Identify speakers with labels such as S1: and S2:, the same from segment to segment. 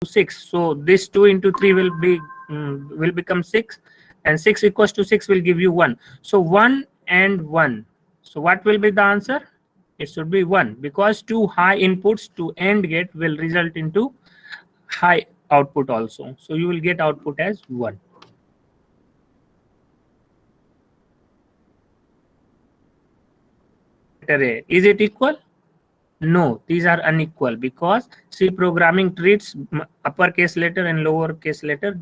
S1: 6. So this 2 into 3 will be will become 6, and 6 equals to 6 will give you 1. So 1 and 1. So what will be the answer? It should be 1, because two high inputs to AND gate will result into high output also. So you will get output as 1. Is it equal? No, these are unequal, because C programming treats uppercase letter and lowercase letter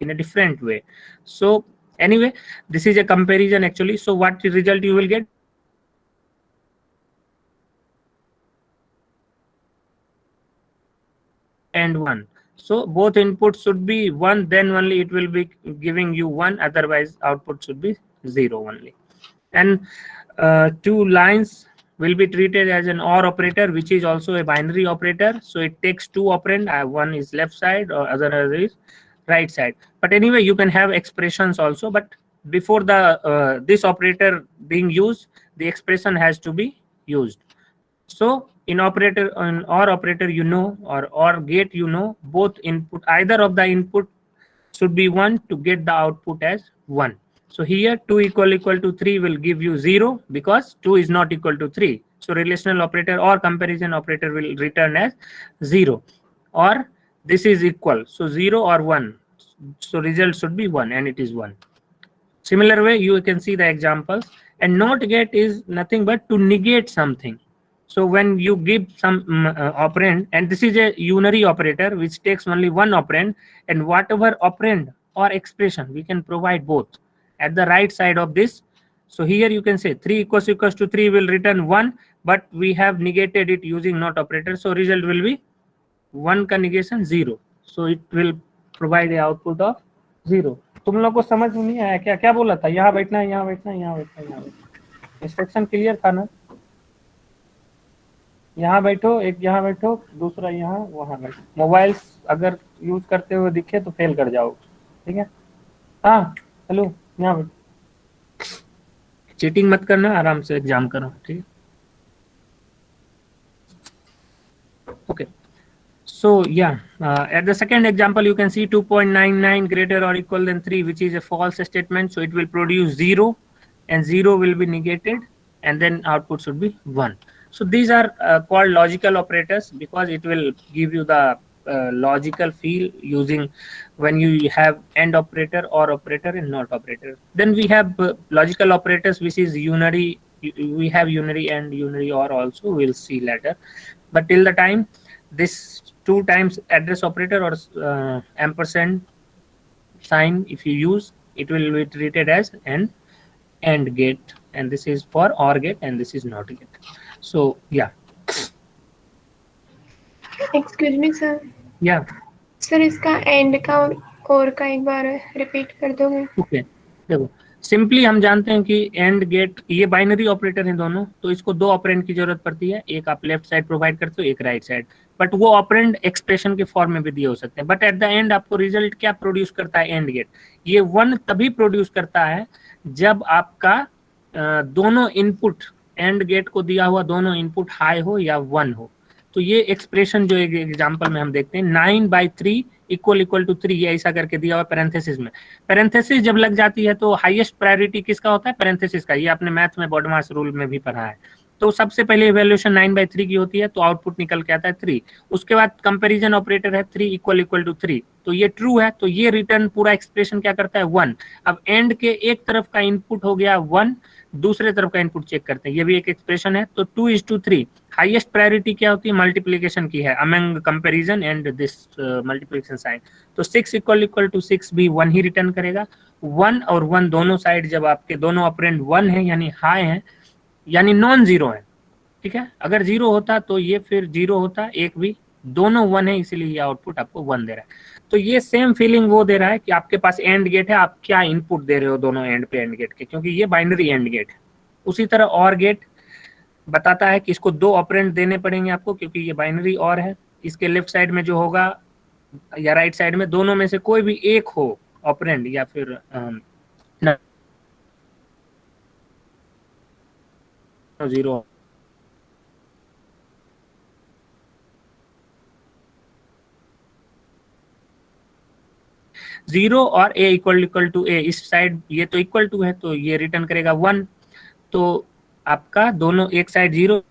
S1: in a different way. So anyway, this is a comparison actually. So what result you will get? And 1. So both inputs should be 1, then only it will be giving you 1, otherwise output should be 0 only. And two lines will be treated as an OR operator, which is also a binary operator. So it takes two operand, one is left side or other is right side. But anyway, you can have expressions also, but before the this operator being used, the expression has to be used. So in OR operator, or gate, both input, either of the input should be 1 to get the output as 1. So here 2 equal to 3 will give you 0, because 2 is not equal to 3. So relational operator or comparison operator will return as 0, or this is equal. So 0 or 1. So result should be 1, and it is 1. Similar way, you can see the examples. And NOT gate is nothing but to negate something. So when you give some operand, and this is a unary operator which takes only one operand, and whatever operand or expression, we can provide both at the right side of this. So here you can say 3 equals to 3 will return 1, but we have negated it using NOT operator. So result will be 1 का negation 0. So it will provide a output of 0. तुम लोग को समझ में नहीं आया क्या? क्या बोला था? यहाँ बैठना है, यहाँ बैठना है, यहाँ बैठना है, यहाँ बैठना। इंस्ट्रक्शन क्लियर था ना? यहाँ बैठो, एक यहाँ बैठो, दूसरा यहाँ, वहाँ बैठो। मोबाइल्स अगर यूज करते हुए दिखे तो फेल कर जाओ, ठीक है? हाँ, हेलो, यहाँ बैठो। चीटिंग मत करना, आराम से एग्जाम करो, ठीक है? Okay. So yeah, at the second example, you can see 2.99 greater or equal than 3, which is a false statement. So it will produce 0, and 0 will be negated, and then output should be 1. So these are called logical operators, because it will give you the logical feel using when you have AND operator, OR operator, and NOT operator. Then we have logical operators, which is unary. We have unary and unary OR also. We'll see later. But till the time, this 2 times address operator or ampersand sign, if you use, it will be treated as an AND gate, and this is for OR gate, and this is NOT gate. So yeah.
S2: Excuse me sir.
S1: Yeah.
S2: Sir इसका and का और का एक बार repeat कर दोगे?
S1: Okay, देखो simply हम जानते हैं कि एंड गेट, ये बाइनरी ऑपरेटर हैं दोनों, तो इसको 2 ऑपरेंड की जरूरत पड़ती है। एक आप लेफ्ट साइड प्रोवाइड करते हो, एक राइट साइड, बट वो ऑपरेंड एक्सप्रेशन के फॉर्म में भी दिए हो सकते हैं। बट एट द एंड आपको रिजल्ट क्या प्रोड्यूस करता है? एंड गेट ये 1 तभी प्रोड्यूस करता है जब आपका दोनों इनपुट, एंड गेट को दिया हुआ दोनों इनपुट हाई हो या 1 हो। तो ये एक्सप्रेशन जो एक एग्जांपल में हम देखते हैं, 9/3 इक्वल टू 3, ये ऐसा करके दिया हुआ पैरेंथेसिस में। पैरेंथेसिस जब लग जाती है तो हाईएस्ट प्रायोरिटी किसका होता है? पैरेंथेसिस का। ये आपने मैथ में बॉडमास रूल में भी पढ़ा है। तो सबसे पहले इवैल्यूएशन 9/3 की होती है, तो आउटपुट निकल के आता है 3। उसके बाद कंपैरिजन ऑपरेटर है 3 इक्वल टू 3, तो ये ट्रू है, तो ये रिटर्न पूरा एक्सप्रेशन क्या करता है? 1। अब एंड के एक तरफ का इनपुट हो गया 1, दूसरे तरफ का इनपुट चेक करते हैं, ये भी एक एक्सप्रेशन है। तो 2:3 हाईएस्ट प्रायोरिटी क्या होती है? मल्टीप्लीकेशन की है, among comparison and this multiplication sign. तो 6 इक्वल टू 6 भी 1 ही रिटर्न करेगा। 1 और 1 दोनों साइड जब आपके दोनों ऑपरेंड 1 है यानी हाई है, यानी नॉन जीरो है, ठीक है? अगर 0 होता तो ये फिर 0 होता, एक भी, दोनों 1 है, इसीलिए ये आउटपुट आपको 1 दे रहा है। तो ये सेम फीलिंग वो दे रहा है कि आपके पास एंड गेट है, आप क्या इनपुट दे रहे हो दोनों एंड पे एंड गेट के, क्योंकि ये बाइनरी एंड गेट है। उसी तरह और गेट बताता है कि इसको 2 ऑपरेंड देने पड़ेंगे आपको, क्योंकि ये बाइनरी और है। इसके लेफ्ट साइड में जो होगा या राइट साइड में, दोनों में से कोई भी एक हो ऑपरेंड, या फिर जीरो। 0 और a इक्वल टू a, इस साइड ये तो इक्वल टू है तो ये रिटर्न करेगा 1, तो आपका दोनों एक साइड 0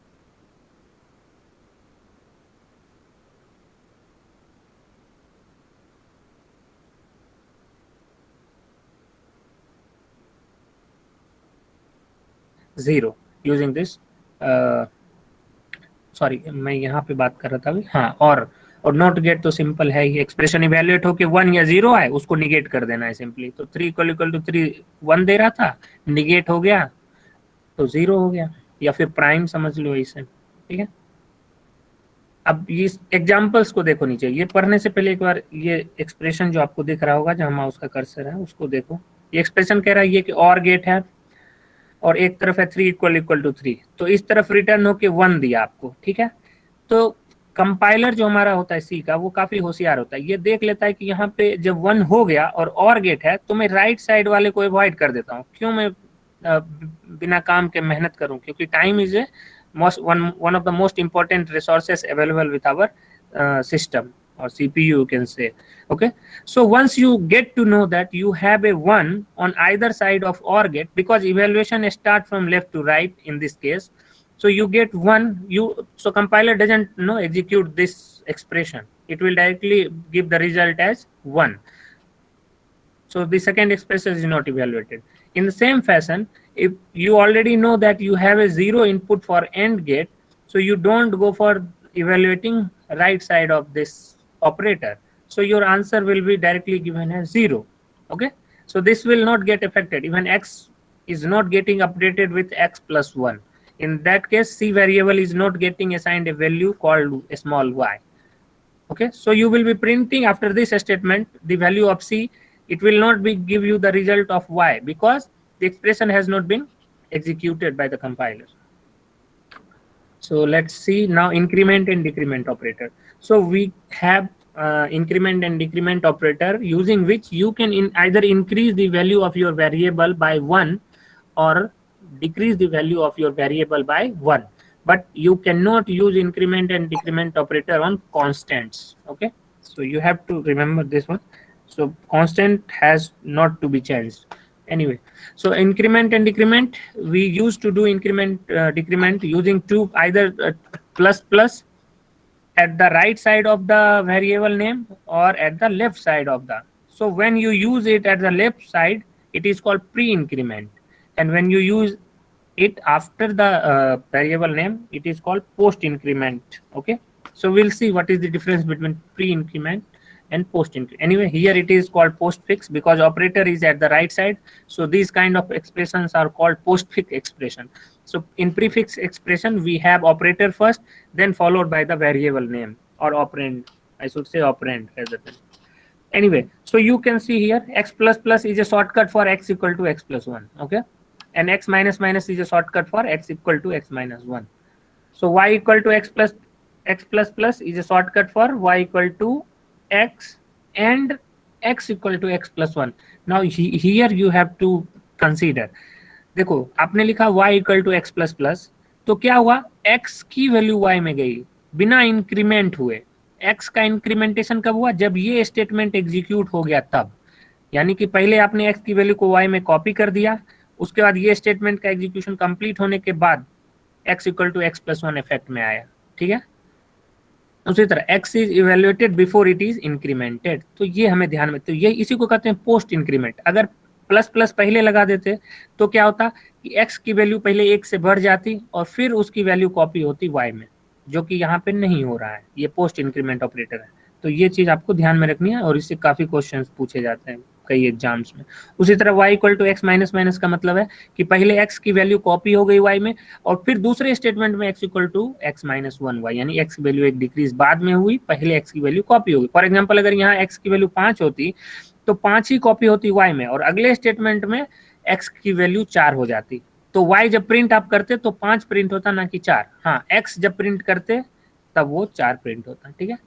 S1: 0 यूजिंग दिस, सॉरी मैं यहाँ पे बात कर रहा था अभी, हाँ, और नॉट गेट तो सिंपल है, ये एक्सप्रेशन इवैल्यूएट होके 1 या 0 आए उसको निगेट कर देना है सिंपली। तो 3 इक्वल टू 3 1 दे रहा था, निगेट हो गया तो 0 हो गया, या फिर प्राइम समझ लो इसे, ठीक है। अब इस एग्जांपल्स को देखो नीचे, ये पढ़ने से पहले एक बार ये एक्सप्रेशन जो आपको दिख रहा होगा जहां माउस का कर्सर है उसको देखो। ये एक्सप्रेशन कह रहा है ये कि और गेट है और एक तरफ है 3 इक्वल टू 3, तो इस तरफ रिटर्न होके 1 दिया आपको, ठीक है। तो कंपाइलर जो हमारा होता है सी का, वो काफी होशियार होता है, ये देख लेता है कि यहाँ पे जब 1 हो गया और गेट है तो मैं राइट साइड वाले को अवॉइड कर देता हूँ। क्यों मैं बिना काम के मेहनत करूं, क्योंकि time is a one of the most important resources available with our system or CPU, you can say. Okay, so once you get to know that you have a 1 on either side of OR gate, because evaluation start from left to right in this case, so you get 1, so compiler doesn't execute this expression, it will directly give the result as 1. So the second expression is not evaluated. In the same fashion, if you already know that you have a 0 input for AND gate, so you don't go for evaluating right side of this operator, so your answer will be directly given as 0. Okay, so this will not get affected, even x is not getting updated with x plus 1. In that case, C variable is not getting assigned a value called a small y. Okay, so you will be printing after this statement the value of C. It will not be give you the result of y because the expression has not been executed by the compiler. So let's see now increment and decrement operator. So we have increment and decrement operator, using which you can either increase the value of your variable by 1 or decrease the value of your variable by 1. But you cannot use increment and decrement operator on constants. Okay, so you have to remember this one. So constant has not to be changed. Anyway, so increment and decrement, we used to do increment decrement using either plus plus at the right side of the variable name or at the left side of the. So when you use it at the left side, it is called pre-increment, and when you use it after the variable name, it is called post increment. Okay, so we'll see what is the difference between pre-increment and post increment. Anyway, here it is called postfix because operator is at the right side, so these kind of expressions are called postfix expression. So in prefix expression, we have operator first, then followed by the variable name or operand, I should say operand rather than. Anyway, so you can see here x plus plus is a shortcut for x equal to x plus 1. Okay, and x minus minus is a shortcut for x equal to x minus 1. So y equal to x plus plus is a shortcut for y equal to x and x equal to x plus 1. Now here you have to consider, देखो आपने लिखा y equal to x plus plus, तो क्या हुआ, x की value y में गई बिना इंक्रीमेंट हुए। x का इंक्रीमेंटेशन कब हुआ, जब ये स्टेटमेंट एग्जीक्यूट हो गया तब, यानी कि पहले आपने x की वैल्यू को y में कॉपी कर दिया, उसके बाद ये स्टेटमेंट का एग्जीक्यूशन कंप्लीट होने के बाद x equal to x plus 1 effect में आया, ठीक है। उसी तरह x is evaluated before it is incremented, तो ये हमें ध्यान में, तो ये इसी को कहते हैं पोस्ट इंक्रीमेंट। अगर प्लस प्लस पहले लगा देते तो क्या होता कि x की वैल्यू पहले 1 से बढ़ जाती और फिर उसकी वैल्यू कॉपी होती y में, जो कि यहाँ पे नहीं हो रहा है, ये पोस्ट इंक्रीमेंट ऑपरेटर है। तो ये चीज आपको ध्यान में रखनी है और इससे काफी क्वेश्चंस पूछे जाते हैं कई एग्जाम्स में। उसी तरह y equal to x minus minus का मतलब है कि पहले x की वैल्यू कॉपी हो गई y में और फिर दूसरे स्टेटमेंट में x equal to x minus 1y, यानी x की वैल्यू एक डिक्रीज बाद में हुई, पहले x की वैल्यू कॉपी हो गई। फॉर एग्जाम्पल अगर यहाँ x की वैल्यू 5 होती तो 5 ही कॉपी होती y में और अगले स्टेटमेंट में x की वैल्यू 4 हो जाती, तो y जब प्रिंट आप करते तो 5 प्रिंट होता ना कि 4। हाँ, x जब प्रिंट करते तब वो 4 प्रिंट होता, ठीक है।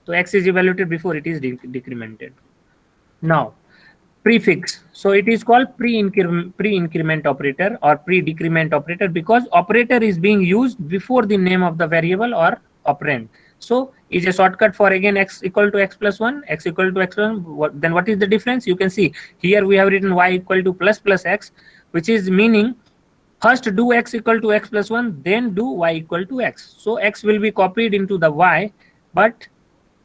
S1: तो x is evaluated before it is decremented. Now prefix, so it is called pre-increment operator or pre-decrement operator because operator is being used before the name of the variable or operand. So is a shortcut for again x equal to x plus 1, x equal to x1. Then what is the difference? You can see here we have written y equal to plus x, which is meaning first do x equal to x plus 1, then do y equal to x. So x will be copied into the y, but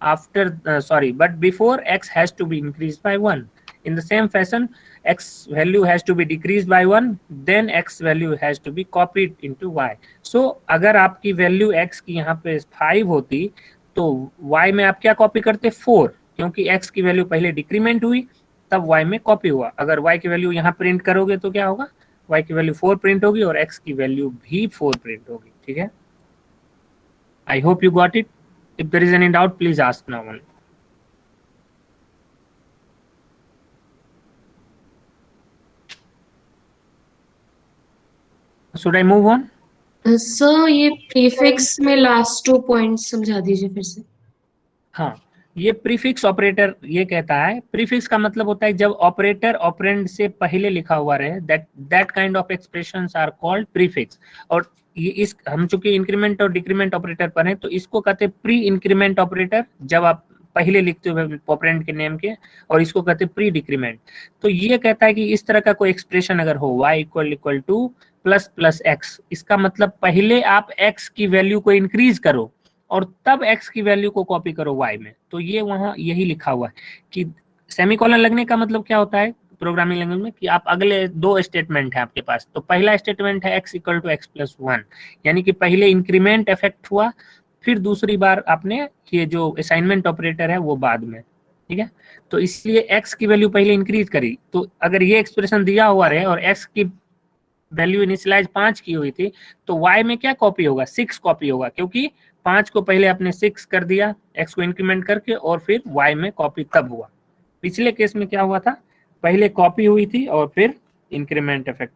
S1: after but before x has to be increased by 1. In the same fashion, x value has to be decreased by 1, then x value has to be copied into y. So अगर आपकी value x की यहाँ पे 5 होती तो y में आप क्या कॉपी करते 4, क्योंकि x की वैल्यू पहले डिक्रीमेंट हुई तब y में कॉपी हुआ. अगर y की वैल्यू यहाँ प्रिंट करोगे तो क्या होगा, y की वैल्यू 4 प्रिंट होगी और x की वैल्यू भी 4 प्रिंट होगी. ठीक है, I hope you got it. If there is any doubt, please ask now. Should I move on?
S3: Sir ये प्रीफिक्स में लास्ट 2 पॉइंट्स समझा दीजिए फिर से.
S1: हाँ, ये प्रीफिक्स ऑपरेटर ये कहता है, प्रीफिक्स का मतलब होता है जब ऑपरेटर ऑपरेंड से पहले लिखा हुआ रहे, that kind of expressions are called prefix. और ये इस हम चूंकि इंक्रीमेंट और डिक्रीमेंट ऑपरेटर पर हैं तो इसको कहते हैं प्री इंक्रीमेंट ऑपरेटर, जब आप पहले लिखते हो ऑपरेंड के नेम के, और इसको कहते हैं प्री डिक्रीमेंट. तो ये कहता है कि इस तरह का कोई एक्सप्रेशन अगर हो y equal two plus x, इसका मतलब पहले आप x की वैल्यू को इंक्रीज करो और तब x की वैल्यू को कॉपी करो y में. तो ये वहां यही लिखा हुआ है कि सेमीकोलन लगने का मतलब क्या होता है प्रोग्रामिंग लैंग्वेज में, कि आप अगले 2 स्टेटमेंट है आपके पास. तो पहला स्टेटमेंट है x equal to x plus 1, यानी कि पहले इंक्रीमेंट इफेक्ट हुआ, फिर दूसरी बार आपने ये जो असाइनमेंट ऑपरेटर है वो बाद में. ठीक है, तो इसलिए x की वैल्यू पहले इंक्रीज करी. तो अगर ये एक्सप्रेशन दिया हुआ रहे और x की वैल्यू इनिशियलाइज 5 की हुई थी तो y में क्या कॉपी होगा, 6 कॉपी होगा, क्योंकि 5 को पहले आपने 6 कर दिया x को इंक्रीमेंट करके और फिर y में कॉपी तब हुआ. पिछले केस में क्या हुआ था, पहले कॉपी हुई थी और फिर इंक्रीमेंट इफेक्ट.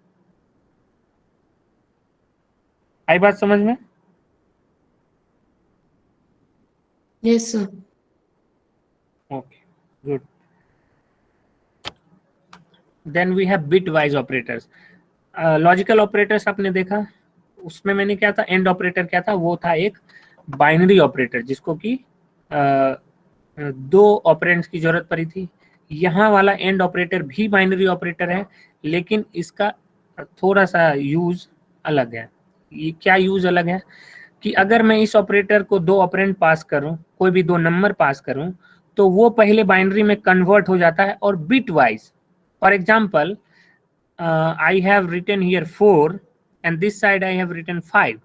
S1: आई बात समझ में?
S3: Yes sir.
S1: Okay, good. Then we have bitwise operators. Logical operators आपने देखा, उसमें मैंने क्या था, एंड ऑपरेटर क्या था, वो था एक बाइनरी ऑपरेटर जिसको कि 2 ऑपरेंड्स की जरूरत पड़ी थी. यहाँ वाला एंड ऑपरेटर भी बाइनरी ऑपरेटर है, लेकिन इसका थोड़ा सा यूज अलग है. ये क्या यूज अलग है कि अगर मैं इस ऑपरेटर को 2 ऑपरेंड पास करूं, कोई भी 2 नंबर पास करूं, तो वो पहले बाइनरी में कन्वर्ट हो जाता है और bit wise. For example, I have written here 4 and this side I have written 5.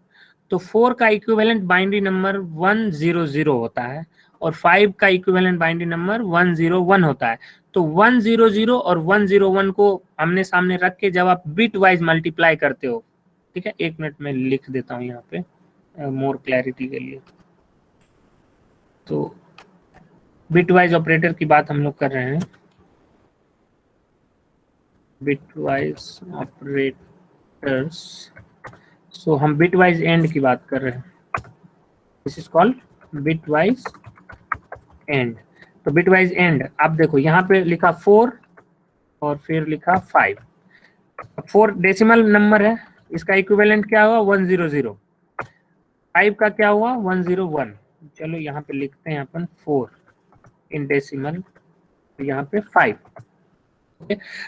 S1: तो 4 का इक्विवेलेंट बाइनरी नंबर 100 होता है और 5 का इक्विवेलेंट बाइनरी नंबर 101 होता है. तो 100 और 101 को आमने सामने रख के जब आप बिट वाइज मल्टीप्लाई करते हो, ठीक है, 1 मिनट में लिख देता हूँ यहाँ पे मोर क्लैरिटी के लिए. तो बिट वाइज ऑपरेटर की बात हम लोग कर रहे हैं, bitwise operators. So हम bitwise end की बात कर रहे हैं. This is called bitwise end. तो bitwise end आप देखो यहाँ पे लिखा 4 और फिर लिखा 5. 4 डेसिमल नंबर है, इसका इक्विवेलेंट क्या हुआ 100. 5 का क्या हुआ 101. चलो यहाँ पे लिखते हैं अपन 4 इन डेसिमल, यहाँ पे 5.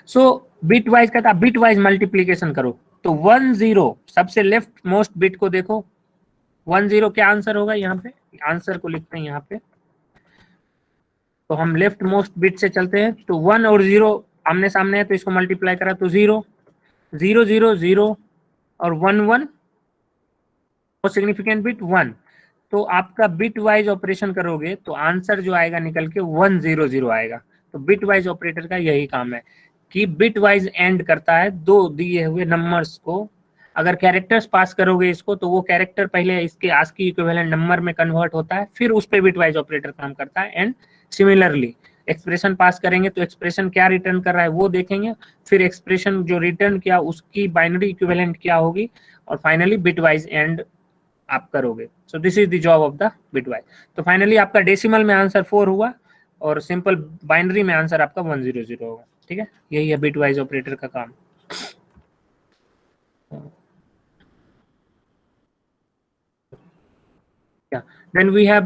S1: सो बिट वाइज कहता है बिट वाइज मल्टीप्लीकेशन करो. तो 10 सबसे लेफ्ट मोस्ट बिट को देखो, 10 क्या आंसर होगा, यहाँ पे आंसर को लिखते हैं यहाँ पे. तो हम लेफ्ट मोस्ट बिट से चलते हैं. तो 1 और 0 आमने सामने है तो इसको मल्टीप्लाई करा तो 0 0 0 0 और 1 1 और सिग्निफिकेंट बिट 1. तो आपका बिट वाइज ऑपरेशन करोगे तो आंसर जो आएगा निकल के 100 आएगा. तो बिट वाइज ऑपरेटर का यही काम है कि बिट वाइज एंड करता है 2 दिए हुए नंबर्स को. अगर कैरेक्टर्स पास करोगे इसको तो वो कैरेक्टर पहले इसके आस्की इक्विवेलेंट नंबर में कन्वर्ट होता है, फिर उस पे बिट वाइज ऑपरेटर काम करता है. एंड सिमिलरली एक्सप्रेशन पास करेंगे तो एक्सप्रेशन क्या रिटर्न कर रहा है वो देखेंगे, फिर एक्सप्रेशन जो रिटर्न किया उसकी बाइनरी इक्विवेलेंट क्या होगी, और फाइनली बिट वाइज एंड आप करोगे. So this is the job of the bit wise. तो फाइनली आपका डेसिमल में आंसर 4 हुआ और सिंपल बाइनरी में आंसर आपका 100 होगा. ठीक है, यही है बिट वाइज ऑपरेटर का काम. Then we have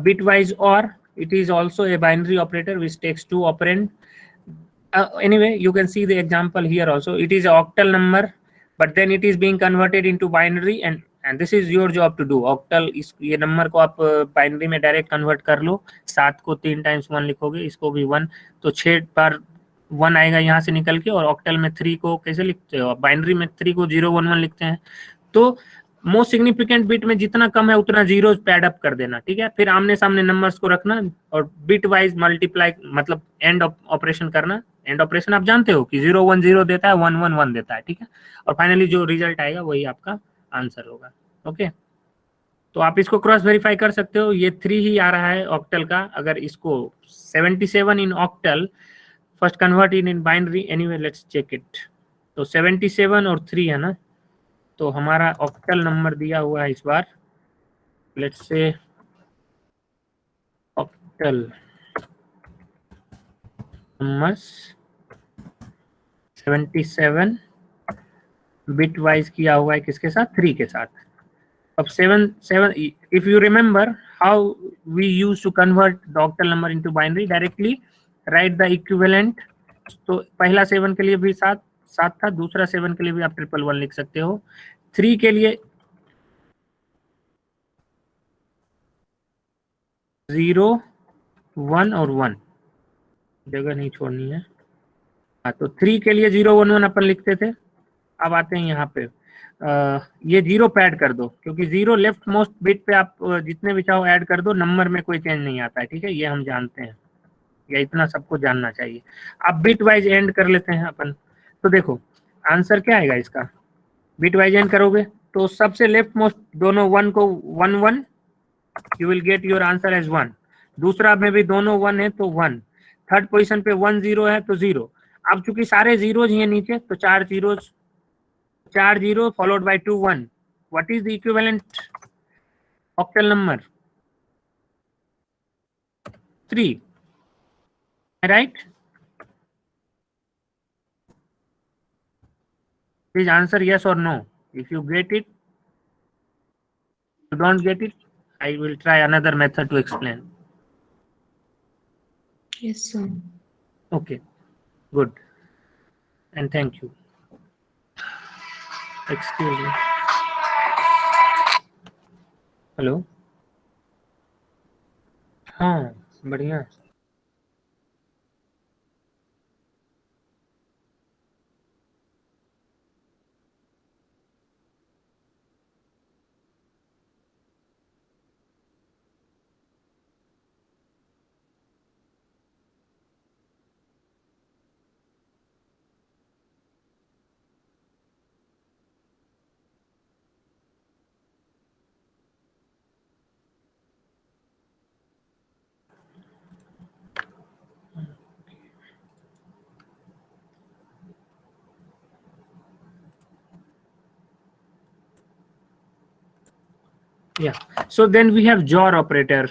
S1: bitwise OR. It is also a binary operator which takes 2 operand. Anyway, you can see the example here also. It is an octal number, but then it is being converted into binary, and this is your job to do. Octal इस ये number को आप binary में direct convert कर लो. 7 को 3 times 1 लिखोगे, इसको भी 1, तो 6 बार 1 आएगा यहाँ से निकल के. और ऑक्टल में 3 को कैसे लिखते हो? बाइनरी में 3 को 0 1 1 लिखते हैं. तो मोस्ट सिग्निफिकेंट बिट में जितना कम है उतना जीरो पैड अप कर देना, ठीक है. फिर आमने सामने नंबर्स को रखना और बिट वाइज मल्टीप्लाई, मतलब एंड ऑपरेशन करना. एंड ऑपरेशन आप जानते हो कि 0 1 0 देता है, 1 1 1 देता है, ठीक है. और फाइनली जो रिजल्ट आएगा वही आपका आंसर होगा. ओके, तो आप इसको क्रॉस वेरीफाई कर सकते हो. ये 3 ही आ रहा है ऑक्टल का. अगर इसको 77 in octal, first convert in binary. Anyway let's check it. तो 77 और 3 है ना, तो हमारा ऑक्टल नंबर दिया हुआ है इस बार. Let's say octal numbers 77 bitwise किया हुआ है किसके साथ? 3 के साथ. अब 7 if you remember how we used to convert the octal number into binary, directly write the equivalent. तो पहला 7 के लिए भी 7 था, दूसरा 7 के लिए भी आप 1 1 1 लिख सकते हो. 3 के लिए 0 1 और 1, जगह नहीं छोड़नी है. हाँ, तो 3 के लिए 0 1 1 अपन लिखते थे. अब आते हैं यहाँ पे, ये 0 पे ऐड कर दो, क्योंकि 0 लेफ्ट मोस्ट बिट पे आप जितने भी चाहो ऐड कर दो, नंबर में कोई चेंज नहीं आता है, ठीक है. ये हम जानते हैं, या इतना सबको जानना चाहिए. अब बिट वाइज एंड कर लेते हैं अपन. तो देखो आंसर क्या आएगा इसका. बिट वाइज एंड करोगे तो सबसे लेफ्ट मोस्ट दोनों 1 को 1 1, you will get your answer as 1. दूसरा में भी दोनों 1 है तो 1. थर्ड पोजीशन पे 1 0 है तो 0. अब चूंकि सारे जीरोज हैं नीचे, तो 4 0 followed by 2 1. What is the equivalent octal number? 3. Right? Please answer yes or no. If you get it, you don't get it, I will try another method to explain.
S3: Yes, sir.
S1: Okay, good, and thank you. Excuse me. Hello. हाँ, बढ़िया. Yeah, so then we have JOR operator.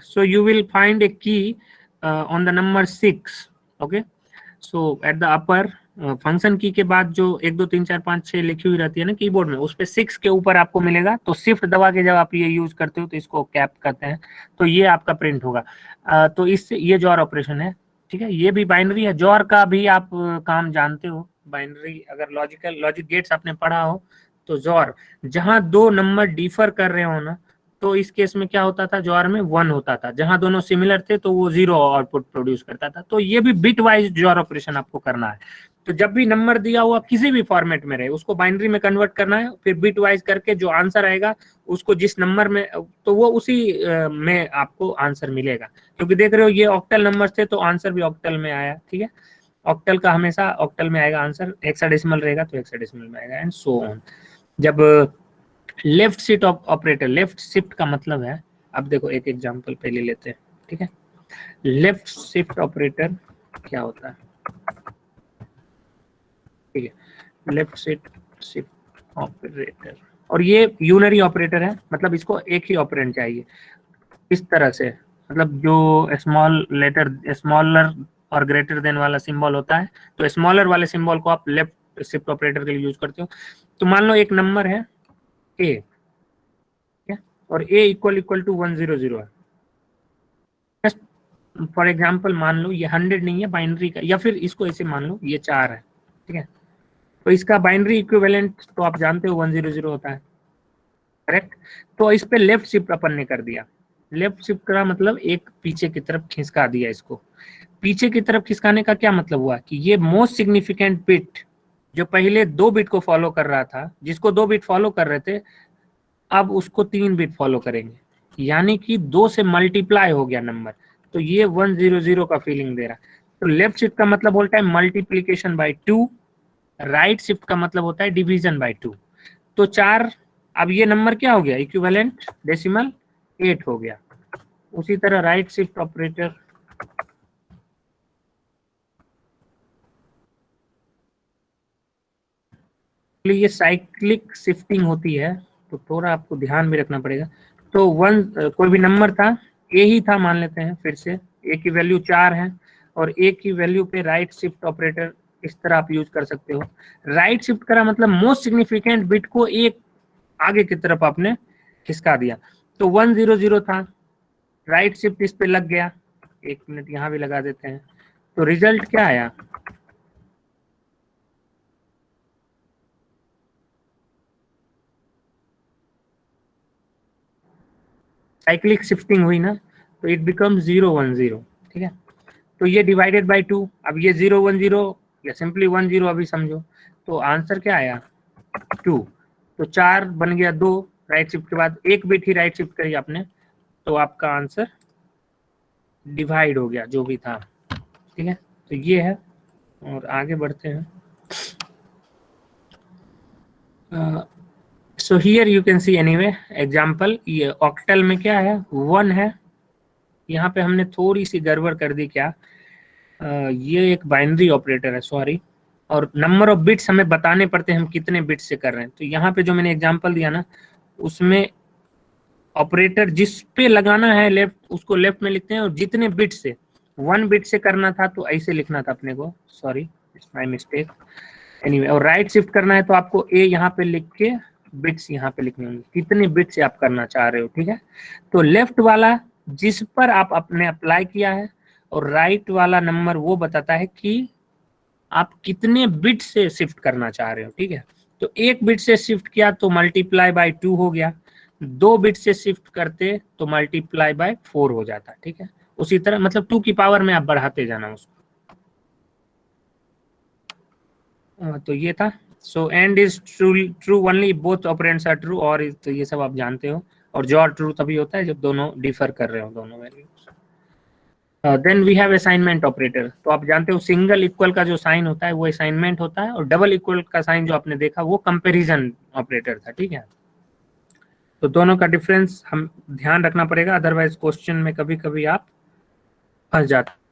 S1: So you will find a key on the number 6. Okay, so at the upper function की के बाद जो 1 2 3 4 5 6 लिखी हुई रहती है ना कीबोर्ड में, उस पे 6 के ऊपर आपको मिलेगा. तो शिफ्ट दबा के जब आप ये यूज करते हो तो इसको कैप करते हैं, तो ये आपका प्रिंट होगा. तो इससे ये जॉर ऑपरेशन है, ठीक है. ये भी बाइनरी है. जॉर का भी आप काम जानते हो. बाइनरी अगर लॉजिक गेट्स आपने पढ़ा हो तो जॉर, जहां 2 नंबर डिफर कर रहे हो ना, तो इस केस में क्या होता था, जॉर में 1 होता था. जहां दोनों सिमिलर थे तो वो 0 आउटपुट प्रोड्यूस करता था. तो ये भी बिट वाइज जॉर ऑपरेशन आपको करना है. तो जब भी नंबर दिया हुआ किसी भी फॉर्मेट में रहे, उसको बाइनरी में कन्वर्ट करना है. फिर बिट वाइज करके जो आंसर आएगा उसको जिस नंबर में, तो वो उसी में आपको आंसर मिलेगा. क्योंकि देख रहे हो ये ऑक्टल नंबर थे तो आंसर भी ऑक्टल में आया, ठीक है. ऑक्टल का हमेशा ऑक्टल में आएगा आंसर. हेक्साडेसिमल रहेगा तो हेक्साडेसिमल में आएगा, एंड सो ऑन. जब left shift operator, left shift का मतलब है, अब देखो एक एग्जांपल पहले लेते हैं, ठीक है. लेफ्ट शिफ्ट ऑपरेटर क्या होता है, ठीक है. लेफ्ट शिफ्ट ऑपरेटर, और ये यूनरी ऑपरेटर है, मतलब इसको एक ही ऑपरेंड चाहिए. इस तरह से, मतलब जो स्मॉल लेटर, स्मॉलर और ग्रेटर देन वाला सिंबल होता है, तो स्मॉलर वाले सिंबल को आप लेफ्ट शिफ्ट ऑपरेटर के लिए यूज करते हो. तो मान लो एक नंबर है ए, और a इक्वल टू 100 है। फॉर एग्जाम्पल मान लो ये 100 नहीं है बाइनरी का, या फिर इसको ऐसे मान लो ये 4 है, ठीक है। तो इसका बाइनरी इक्विवेलेंट तो आप जानते हो 100 होता है, करेक्ट। तो इस पे लेफ्ट शिफ्ट अपन ने कर दिया। लेफ्ट शिफ्ट का मतलब एक पीछे की तरफ खिसका दिया। इसको पीछे की तरफ खिसकाने का क्या मतलब हुआ कि ये मोस्ट सिग्निफिकेंट बिट जो पहले 2 बिट को फॉलो कर रहा था, जिसको 2 बिट फॉलो कर रहे थे, अब उसको 3 बिट फॉलो करेंगे, यानी कि 2 से मल्टीप्लाई हो गया नंबर। तो ये 100 का फीलिंग दे रहा है। तो लेफ्ट शिफ्ट का मतलब बोलता है मल्टीप्लीकेशन बाय 2, राइट शिफ्ट का मतलब होता है डिवीजन बाय 2। तो 4, अब ये नंबर क्या हो गया, इक्विवेलेंट डेसिमल 8 हो गया। उसी तरह राइट शिफ्ट ऑपरेटर ये साइक्लिक शिफ्टिंग होती है, तो थोड़ा आपको ध्यान भी रखना पड़ेगा। तो कोई भी नंबर था, ए ही था मान लेते हैं, फिर से ए की वैल्यू 4 है और ए की वैल्यू पे राइट शिफ्ट ऑपरेटर इस तरह आप यूज कर सकते हो। राइट शिफ्ट करा मतलब मोस्ट सिग्निफिकेंट बिट को एक आगे की तरफ आपने खिसका दिया। तो 100 था, राइट शिफ्ट इस पे लग गया, 1 मिनट यहाँ भी लगा देते हैं। तो रिजल्ट क्या आया, साइक्लिक शिफ्टिंग हुई ना, तो इट बिकम 010, ठीक है। तो ये डिवाइडेड बाय 2, अब ये 010 या सिंपली 10 अभी समझो। तो आंसर क्या आया 2। तो 4 बन गया 2, राइट शिफ्ट के बाद 1 बिट ही राइट शिफ्ट करी आपने, तो आपका आंसर डिवाइड हो गया जो भी था, ठीक है। तो ये है, और आगे बढ़ते हैं। So here you can see anyway example, ये ऑक्टल में क्या है 1 है, यहाँ पे हमने थोड़ी सी गड़बड़ कर दी। क्या ये एक बाइनरी ऑपरेटर है, सॉरी, और नंबर ऑफ बिट्स हमें बताने पड़ते हैं हम कितने बिट्स से कर रहे हैं। तो यहाँ पे जो मैंने एग्जांपल दिया ना, उसमें ऑपरेटर जिस पे लगाना है लेफ्ट, उसको लेफ्ट में लिखते हैं, और जितने बिट से 1 बिट से करना था तो ऐसे लिखना था अपने को, sorry it's my mistake anyway. और राइट शिफ्ट करना है तो आपको ए यहाँ पे लिख के बिट्स यहाँ पे लिखने होंगे, कितने बिट से आप करना चाह रहे हो, ठीक है। तो लेफ्ट वाला जिस पर आप अपने अप्लाई किया है, और राइट वाला नंबर वो बताता है कि आप कितने बिट से शिफ्ट करना चाह रहे हो, ठीक है। तो 1 बिट से शिफ्ट किया तो मल्टीप्लाई बाय 2 हो गया, 2 बिट से शिफ्ट करते तो मल्टीप्लाई बाय 4 हो जाता, ठीक है। उसी तरह मतलब 2 की पावर में आप बढ़ाते जाना उसको। तो ये था। So and is true only both operands are true, और तो ये सब आप जानते हो। और जो ट्रू तभी होता है जब दोनों डिफर कर रहे हो, दोनों values. Then we have assignment operator. तो आप जानते हो सिंगल इक्वल का जो साइन होता है वो असाइनमेंट होता है, और डबल इक्वल का साइन जो आपने देखा वो कंपैरिजन ऑपरेटर था, ठीक है। तो दोनों का डिफरेंस हम ध्यान रखना पड़ेगा, अदरवाइज क्वेश्चन में कभी कभी आप फंस जाते।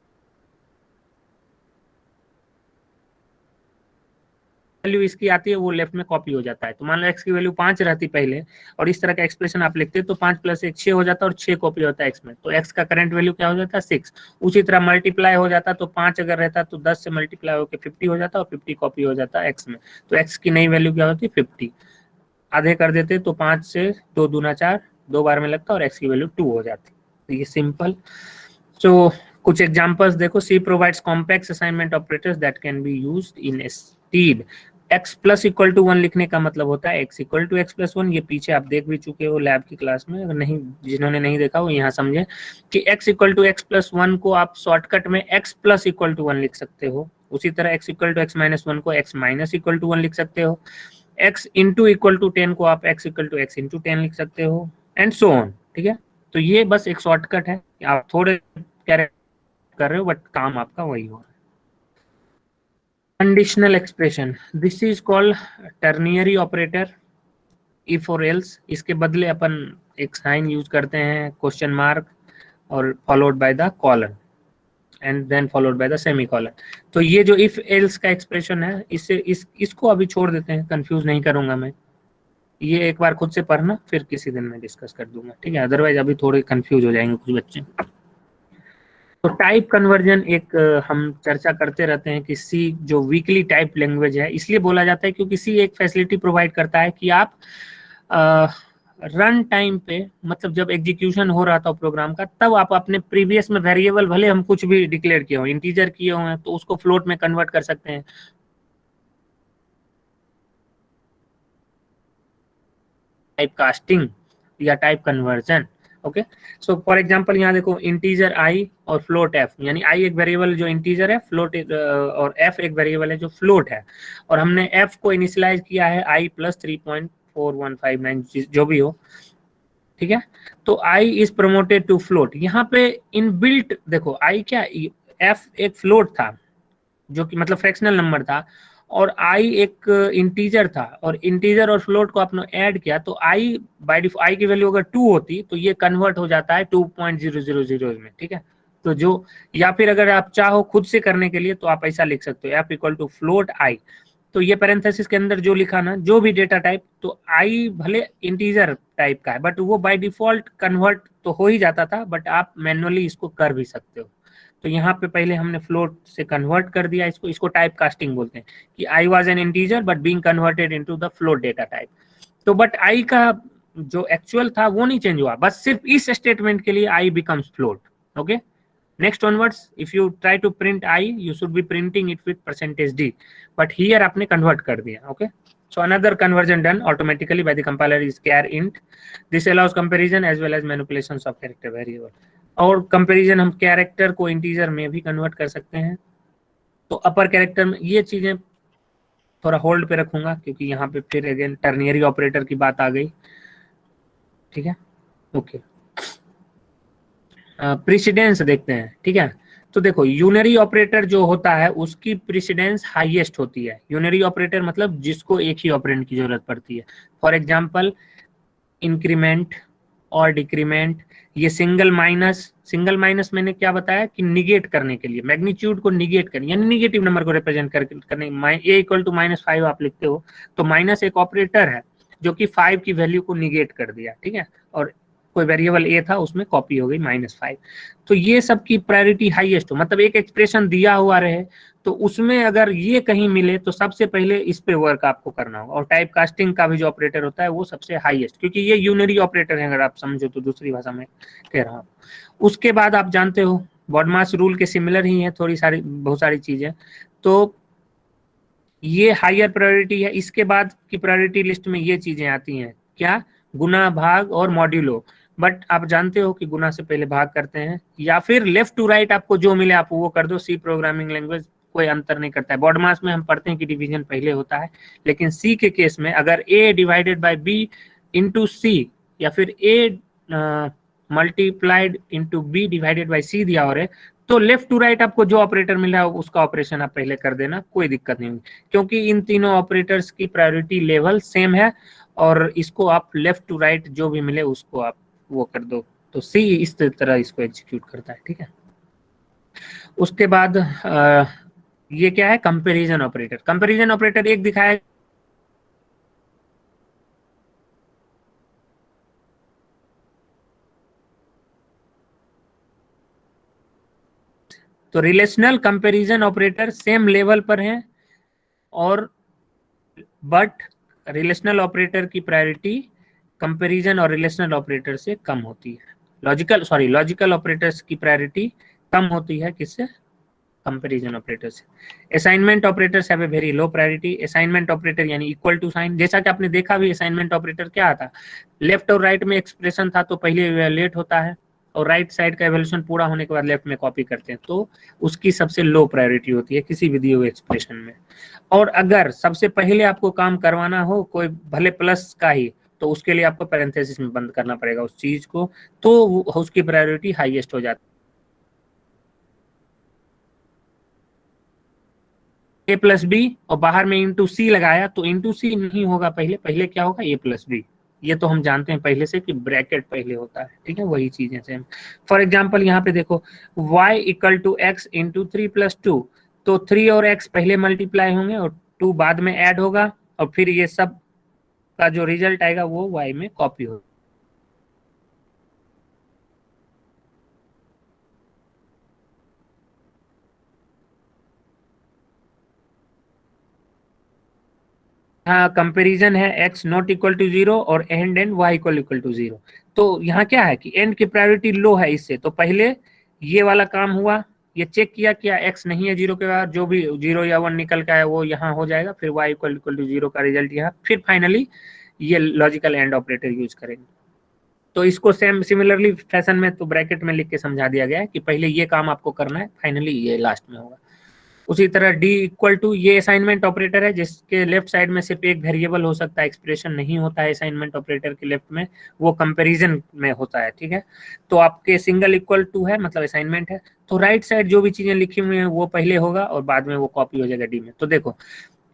S1: वैल्यू इसकी आती है वो लेफ्ट में कॉपी हो जाता है। तो मान लो x की वैल्यू 5 रहती पहले, और इस तरह का एक्सप्रेशन आप लिखते तो 5 + 1 6 हो जाता, और 6 कॉपी होता है x में, तो x का करंट वैल्यू क्या हो जाता है 6। उसी तरह मल्टीप्लाई हो जाता, तो 5 अगर रहता तो 10 से मल्टीप्लाई होकर 50 हो जाता, और 50 कॉपी हो जाता x में। तो x की नई वैल्यू क्या होती 50, आधे कर देते तो 5 से 2 दूना 4, 2 बार में लगता, और x की वैल्यू 2 हो जाती। तो ये सिंपल। सो कुछ एग्जांपल्स देखो, C provides complex assignment operators that can be used instead. x plus equal to 1 लिखने का मतलब होता है x equal to x plus 1। ये पीछे आप देख भी चुके हो लैब की क्लास में, अगर नहीं, जिन्होंने नहीं देखा वो यहाँ समझे कि x equal to x plus 1 को आप शॉर्टकट में x प्लस इक्वल टू 1 लिख सकते हो। उसी तरह x equal to x minus 1 को x माइनस इक्वल टू 1 लिख सकते हो। x इंटू इक्वल टू 10 को आप x equal to x into 10 लिख सकते हो, एंड सो ऑन, ठीक है। तो ये बस एक शॉर्टकट है, आप थोड़े कर रहे हो बट काम आपका वही हो। Conditional expression, this is called ternary operator, if और एल्स। इसके बदले अपन एक साइन यूज करते हैं क्वेश्चन मार्क, और followed by the colon, and then followed by the semicolon. तो ये जो इफ एल्स का एक्सप्रेशन है, इससे इसको अभी छोड़ देते हैं, कंफ्यूज नहीं करूंगा मैं। ये एक बार खुद से पढ़ना, फिर किसी दिन मैं डिस्कस कर दूंगा, ठीक है। अदरवाइज अभी थोड़े कंफ्यूज हो जाएंगे कुछ बच्चे। तो टाइप कन्वर्जन एक हम चर्चा करते रहते हैं कि सी जो वीकली टाइप लैंग्वेज है, इसलिए बोला जाता है क्योंकि सी एक फैसिलिटी प्रोवाइड करता है कि आप रन टाइम पे, मतलब जब एग्जीक्यूशन हो रहा था प्रोग्राम का, तब आप अपने प्रीवियस में वेरिएबल भले हम कुछ भी डिक्लेयर किए हो, इंटीजर किए हुए हैं, तो उसको फ्लोट में कन्वर्ट कर सकते हैं। टाइप कास्टिंग या type conversion. Okay, so for example यहाँ देखो, इंटीजर आई और फ्लोट एफ, यानी आई एक वेरिएबल जो इंटीजर है, फ्लोट और एफ एक वेरिएबल है जो फ्लोट है, और हमने एफ को इनिशियलाइज किया है आई प्लस 3.4159 जो भी हो, ठीक है। तो I is promoted to float. यहाँ पे इन बिल्ट देखो, आई क्या, एफ एक फ्लोट था जो कि मतलब फ्रैक्शनल नंबर था, और आई एक इंटीजर था, और इंटीजर और फ्लोट को आपने ऐड किया तो आई बाय डिफॉल्ट, आई की वैल्यू अगर 2 होती तो ये कन्वर्ट हो जाता है 2.000 में, ठीक है। तो जो, या फिर अगर आप चाहो खुद से करने के लिए तो आप ऐसा लिख सकते हो, एफ इक्वल टू फ्लोट आई। तो ये पैरेंथेसिस के अंदर जो लिखा ना, जो भी डेटा टाइप, तो आई भले इंटीजर टाइप का है बट वो बाय डिफॉल्ट कन्वर्ट तो हो ही जाता था, बट आप मैनुअली इसको कर भी सकते हो। तो यहाँ पे पहले हमने फ्लोट से कन्वर्ट कर दिया इसको, इसको टाइप कास्टिंग बोलते हैं कि I was an integer but being converted into the float data type. तो बट आई का जो एक्चुअल था वो नहीं चेंज हुआ, बस सिर्फ इस स्टेटमेंट के लिए I becomes float. Okay, next onwards if you try to print I you should be printing it with %d, but here आपने convert कर दिया। okay, so another conversion done automatically by the compiler is char int. This allows comparison as well as manipulations of character variable, और comparison हम character को integer में भी convert कर सकते हैं। तो अपर कैरेक्टर में ये चीजें थोड़ा होल्ड पे रखूंगा क्योंकि यहाँ पे फिर अगेन टर्नियरी ऑपरेटर की बात आ गई, ठीक है। ओके, प्रेसिडेंस देखते हैं, ठीक है। तो देखो, यूनरी ऑपरेटर जो होता है उसकी प्रेसिडेंस हाईएस्ट होती है। यूनरी ऑपरेटर मतलब जिसको एक ही ऑपरेंड की जरूरत पड़ती है। फॉर एग्जांपल इंक्रीमेंट और डिक्रीमेंट, ये सिंगल माइनस मैंने क्या बताया कि निगेट करने के लिए, मैग्नीट्यूड को निगेट करने, यानी निगेटिव नंबर को रिप्रेजेंट करने, ए इक्वल टू -5 आप लिखते हो तो माइनस एक ऑपरेटर है जो कि 5 की वैल्यू को निगेट कर दिया, ठीक है, और कोई वेरिएबल ए था उसमें कॉपी हो गई -5। तो ये सब की प्रायोरिटी हाईएस्ट हो, मतलब एक एक्सप्रेशन दिया हुआ रहे तो उसमें अगर ये कहीं मिले तो सबसे पहले इस पे वर्क आपको करना होगा। और टाइप कास्टिंग का भी जो ऑपरेटर होता है वो सबसे हाईएस्ट, क्योंकि ये यूनरी ऑपरेटर है अगर आप समझो तो, दूसरी भाषा में कह रहा हूँ। उसके बाद आप जानते हो बॉडमास रूल के सिमिलर ही है बहुत सारी चीजें। तो ये हायर प्रायोरिटी है। इसके बाद की प्रायोरिटी लिस्ट में ये चीजें आती हैं, क्या, गुना, भाग और मॉड्यूलो। बट आप जानते हो कि गुना से पहले भाग करते हैं, या फिर लेफ्ट टू राइट आपको जो मिले आप वो कर दो। सी प्रोग्रामिंग लैंग्वेज कोई अंतर नहीं करता है। बॉडमास में हम पढ़ते हैं कि डिवीजन पहले होता है, लेकिन सी के केस में अगर A divided by B into C, या फिर A multiplied into B divided by C दिया हो रहे, तो लेफ्ट टू राइट आपको जो ऑपरेटर मिला है उसका ऑपरेशन आप पहले कर देना, कोई दिक्कत नहीं होगी, क्योंकि इन तीनों ऑपरेटर्स की प्रायोरिटी लेवल सेम है, और इसको आप लेफ्ट टू राइट जो भी मिले उसको आप वो कर दो। तो सी इस तरह इसको एग्जीक्यूट करता है, ठीक है। उसके बाद ये क्या है, कंपैरिजन ऑपरेटर। कंपैरिजन ऑपरेटर एक दिखाया, तो relational comparison operator same level पर हैं, और बट रिलेशनल ऑपरेटर की प्रायोरिटी कंपैरिजन और रिलेशनल ऑपरेटर से कम होती है। लॉजिकल ऑपरेटर्स की प्रायोरिटी कम होती है किससे, कंपैरिजन ऑपरेटर से। Assignment operators have a very low priority. Assignment operator यानी इक्वल टू साइन, जैसा कि आपने देखा भी असाइनमेंट ऑपरेटर क्या आता, लेफ्ट और राइट में एक्सप्रेशन था तो पहले इवैल्यूएट होता है, और राइट साइड का इवैल्यूएशन पूरा होने के बाद लेफ्ट में कॉपी करते हैं, तो उसकी सबसे लो प्रायोरिटी होती है किसी भी दिए हुए एक्सप्रेशन में। और अगर सबसे पहले आपको काम करवाना हो कोई भले प्लस का ही, तो उसके लिए आपको पैरेंथेसिस में बंद करना पड़ेगा उस चीज को, तो उसकी प्रायोरिटी हाईएस्ट हो जाती है। ए प्लस बी और बाहर में इंटू सी लगाया तो इंटू सी नहीं होगा, पहले क्या होगा, ए प्लस बी। ये तो हम जानते हैं पहले से कि ब्रैकेट पहले होता है, ठीक है, वही चीजें सेम। फॉर एग्जांपल यहाँ पे देखो, y equal to x into 3+2, तो 3 और x पहले मल्टीप्लाई होंगे और 2 बाद में ऐड होगा, और फिर ये सब का जो रिजल्ट आएगा वो y में कॉपी होगा। हाँ, कंपैरिजन है x नॉट इक्वल टू 0 और एंड y इक्वल टू 0। तो यहाँ क्या है कि एंड की प्रायोरिटी लो है इससे, तो पहले ये वाला काम हुआ, ये चेक किया क्या x नहीं है 0 के बाद, जो भी 0 या 1 निकल का है वो यहाँ हो जाएगा, फिर y इक्वल टू 0 का रिजल्ट यहाँ, फिर फाइनली ये लॉजिकल एंड ऑपरेटर यूज करेंगे। तो इसको सेम सिमिलरली फैशन में तो ब्रैकेट में लिख के समझा दिया गया है कि पहले ये काम आपको करना है, फाइनली ये लास्ट में होगा। उसी तरह डी इक्वल टू, ये असाइनमेंट ऑपरेटर है जिसके लेफ्ट साइड में सिर्फ एक वेरिएबल हो सकता है, एक्सप्रेशन नहीं होता है असाइनमेंट ऑपरेटर के लेफ्ट में, वो कंपैरिजन में होता है, ठीक है। तो आपके सिंगल इक्वल टू है मतलब असाइनमेंट है, तो राइट साइड जो भी चीजें लिखी हुई हैं वो पहले होगा और बाद में वो कॉपी हो जाएगा डी में। तो देखो,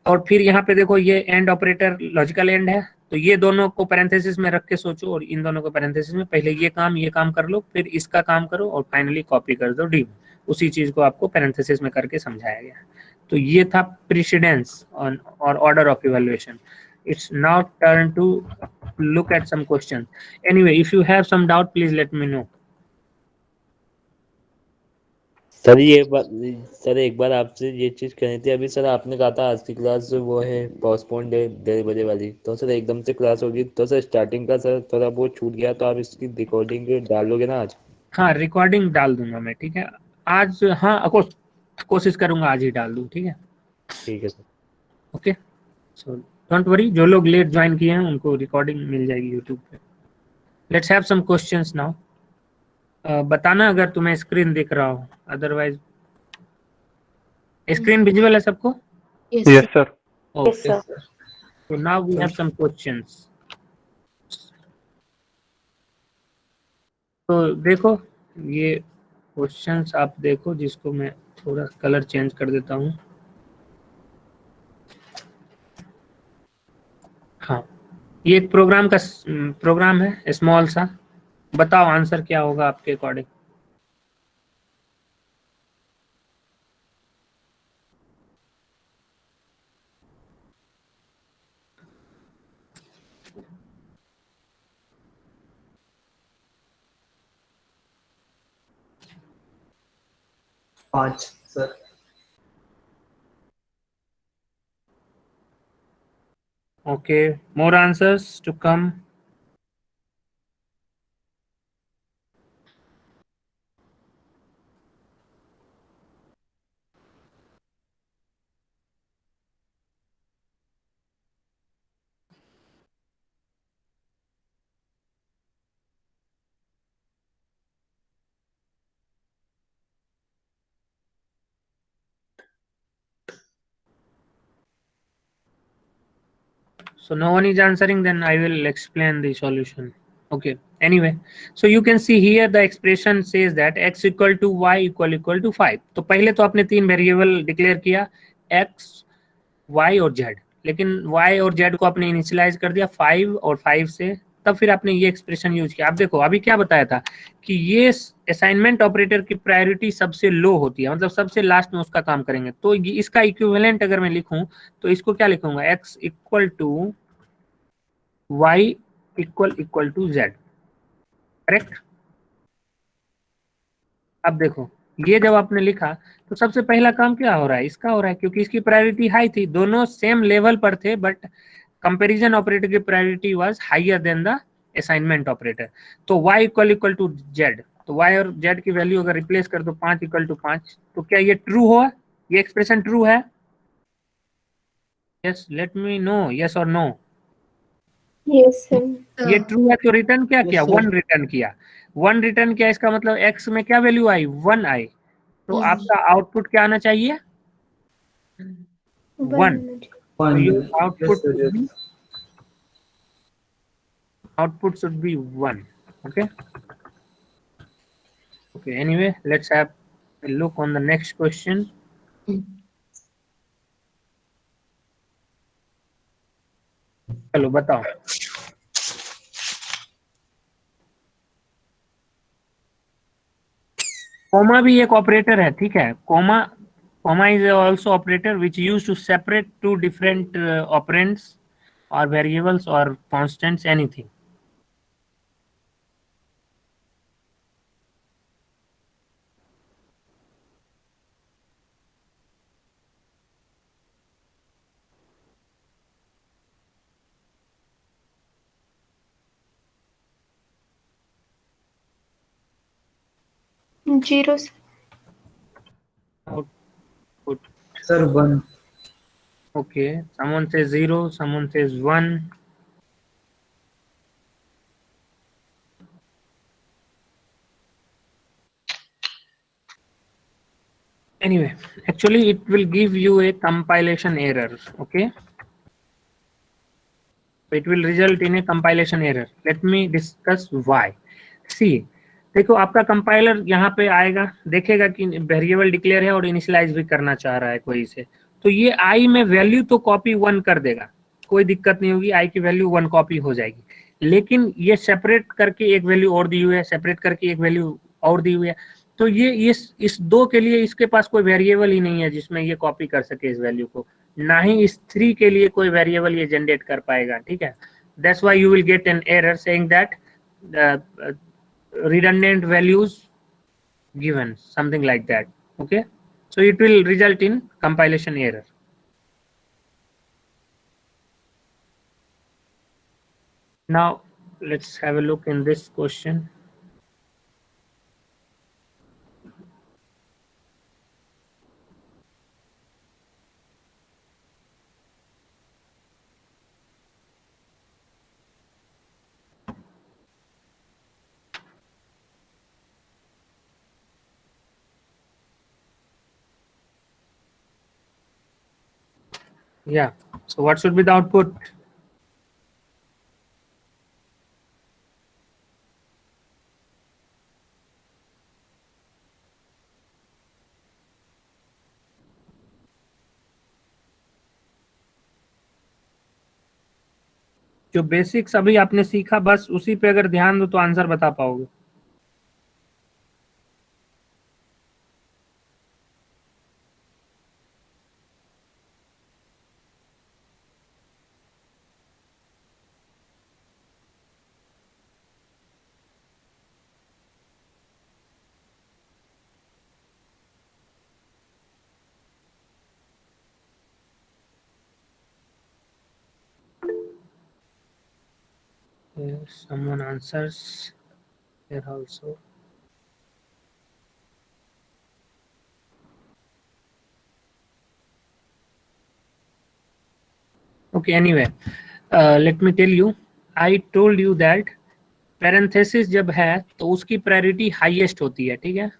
S1: और फिर यहाँ पे देखो ये एंड ऑपरेटर लॉजिकल एंड है, तो ये दोनों को पैरेंथेसिस में रख के सोचो और इन दोनों को पैरेंथेसिस में, पहले ये काम कर लो, फिर इसका काम करो और फाइनली कॉपी कर दो डी में। उसी चीज को आपको पैरेंथेसिस में करके समझाया गया। तो ये था प्रीसिडेंस और order of evaluation. It's now turn to look at some question. Anyway, if you have some doubt please let me know.
S4: Sir ये बात, सर एक बार आपसे ये चीज कहनी थी। अभी सर आपने कहा था आज की क्लास वो है पोस्टपोन्ड है 1:30 बजे वाली, तो सर एकदम से क्लास होगी, तो सर स्टार्टिंग का सर थोड़ा बहुत छूट गया, तो आप इसकी रिकॉर्डिंग डालोगे ना आज?
S1: हाँ, रिकॉर्डिंग डाल दूंगा मैं, ठीक है आज, हाँ कोशिश करूंगा आज ही डाल दूं, ठीक है।
S4: ठीक है sir.
S1: Okay, so don't worry, जो लोग लेट ज्वाइन किए हैं उनको रिकॉर्डिंग मिल जाएगी यूट्यूब पे। Let's have some questions now. बताना अगर तुम्हें स्क्रीन दिख रहा हो, अदरवाइज स्क्रीन विजुअल है सबको?
S3: Yes,
S5: Yes, sir.
S1: Okay, so now we have some questions. तो देखो ये क्वेश्चंस आप देखो, जिसको मैं थोड़ा कलर चेंज कर देता हूँ। हाँ, ये एक प्रोग्राम है स्मॉल सा, बताओ आंसर क्या होगा आपके अकॉर्डिंग।
S6: पाँच sir.
S1: Okay, more answers to come. So no one is answering, then I will explain the solution. Okay, anyway, so you can see here the expression says that x equal to y equal to 5. तो पहले तो आपने तीन variable declare किया, x, y और z, लेकिन y और z को आपने इनिशियलाइज कर दिया 5 और 5 से, तब फिर आपने ये एक्सप्रेशन यूज किया। आप देखो अभी क्या बताया था कि ये असाइनमेंट ऑपरेटर की प्रायोरिटी सबसे लो होती है, मतलब सबसे लास्ट में उसका काम करेंगे। तो इसका इक्विवेलेंट अगर मैं लिखूं तो इसको क्या लिखूंगा, x equal to y equal to z, correct. अब देखो ये जब आपने लिखा तो सबसे पहला काम क्या हो रहा है, इसका हो रहा है, क्योंकि इसकी प्रायोरिटी हाई थी, दोनों सेम लेवल पर थे, बट कंपैरिजन ऑपरेटर की priority was higher than the assignment operator. तो y इक्वल टू z, तो y और z की वैल्यू अगर रिप्लेस कर दो 5 इक्वल टू 5, तो क्या ये ट्रू हुआ, ये एक्सप्रेशन ट्रू है? Yes, late me no, yes और नो।
S2: Yes sir.
S1: ये ट्रू है तो रिटर्न क्या किया,
S6: Yes, sir.
S1: 1 रिटर्न किया, 1 रिटर्न किया, इसका मतलब x में क्या वैल्यू आई, 1 आई, तो आपका आउटपुट क्या आना चाहिए, 1।
S6: One.
S1: Your output
S6: Yes, sir,
S1: should be,
S6: yes.
S1: output should be 1. Okay, okay, anyway, let's have a look on the next question. चलो बताओ। कोमा भी एक ऑपरेटर है, ठीक है, comma is also operator which used to separate two different operands or variables or constants, anything.
S2: 0
S1: Output.
S6: Sir 1.
S1: Okay. Someone says 0. Someone says 1. Anyway, actually it will give you a compilation error. Okay. It will result in a compilation error. Let me discuss why. See, देखो आपका compiler यहाँ पे आएगा, देखेगा कि variable declare है और initialise भी करना चाह रहा है कोई से, तो ये आई में वैल्यू तो कॉपी 1 कर देगा, कोई दिक्कत नहीं होगी, आई की वैल्यू 1 कॉपी हो जाएगी। लेकिन ये सेपरेट करके एक वैल्यू और दी हुई है, सेपरेट करके एक वैल्यू और दी हुई है, तो ये इस दो के लिए इसके पास कोई वेरिएबल ही नहीं है जिसमें ये कॉपी कर सके इस वैल्यू को, ना ही इस 3 के लिए कोई वेरिएबल ये जनरेट कर पाएगा। ठीक है, that's why you will get an error saying that redundant values given, something like that. Okay, so it will result in compilation error. Now let's have a look in this question. Yeah, so what should be the output? जो basics अभी आपने सीखा बस उसी पे अगर ध्यान दो तो आंसर बता पाओगे। Someone answers here also. Okay, anyway, let me tell you, I told you that parenthesis जब है तो उसकी प्रायोरिटी हाईएस्ट होती है। ठीक है,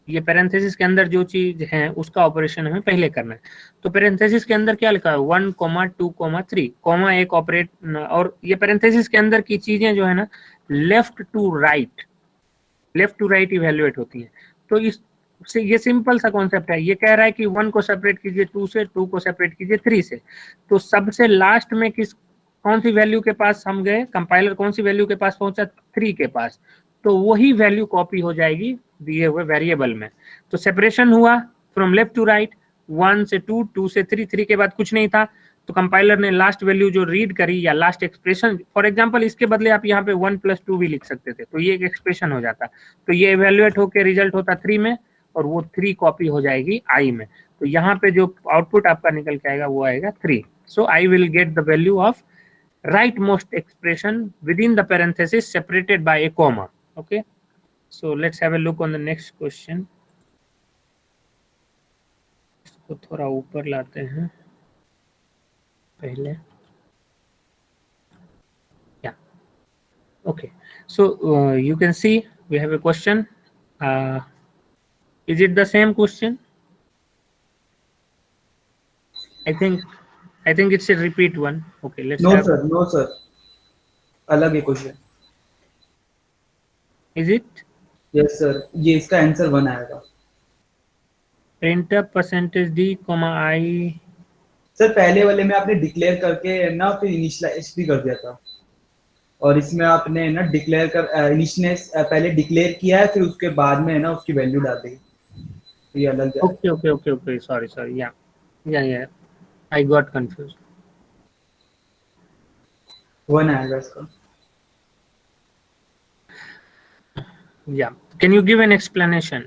S1: ये पैरेंथेसिस के अंदर जो चीज है उसका ऑपरेशन हमें पहले करना है। तो पैरेंथेसिस के अंदर क्या लिखा है 1, 2, 3, कॉमा एक ऑपरेट, और ये पैरेंथेसिस के अंदर की चीजें जो है ना लेफ्ट टू राइट इवेल्युएट होती हैं। तो इससे ये सिंपल सा कॉन्सेप्ट है, ये कह रहा है कि 1 को सेपरेट कीजिए 2 से, 2 को सेपरेट कीजिए 3 से। तो सबसे लास्ट में कौन सी वैल्यू के पास हम गए, कंपाइलर कौन सी वैल्यू के पास पहुंचा 3 के पास, तो वही वैल्यू कॉपी हो जाएगी दिए हुए वेरिएबल में। तो सेपरेशन हुआ फ्रॉम लेफ्ट टू राइट 1 से 2, 2 से 3, 3 के बाद कुछ नहीं था, तो कंपाइलर ने लास्ट वैल्यू जो रीड करी या लास्ट एक्सप्रेशन, फॉर एग्जांपल इसके बदले आप यहाँ पे 1 + 2 भी लिख सकते थे, तो ये एक एक्सप्रेशन हो जाता। तो ये इवेल्युएट होकर रिजल्ट होता 3 में और वो 3 कॉपी हो जाएगी आई में। तो यहाँ पे जो आउटपुट आपका निकल के आएगा वो आएगा 3। So I will get the value of rightmost expression within the parenthesis separated by a comma. Okay, so let's have a look on the next question. इसको थोड़ा ऊपर लाते हैं पहले। Yeah, okay, so you can see we have a question. Is it the same question? I think it's a repeat one. Okay, let's
S6: No
S1: have...
S6: sir, अलग है question.
S1: Is it?
S6: Yes sir, ये इसका answer 1 आएगा।
S1: printf %d, i।
S6: Sir पहले वाले में आपने declare करके ना फिर इनिशियलाइज भी कर दिया था, और इसमें आपने ना डिक्लेयर कर इनिशियलाइज पहले डिक्लेयर किया है, फिर उसके बाद में है ना उसकी वैल्यू डाल दी, तो ये अलग है।
S1: Okay, sorry, yeah, I got confused.
S6: 1 आएगा इसका।
S1: Yeah, can you give an explanation?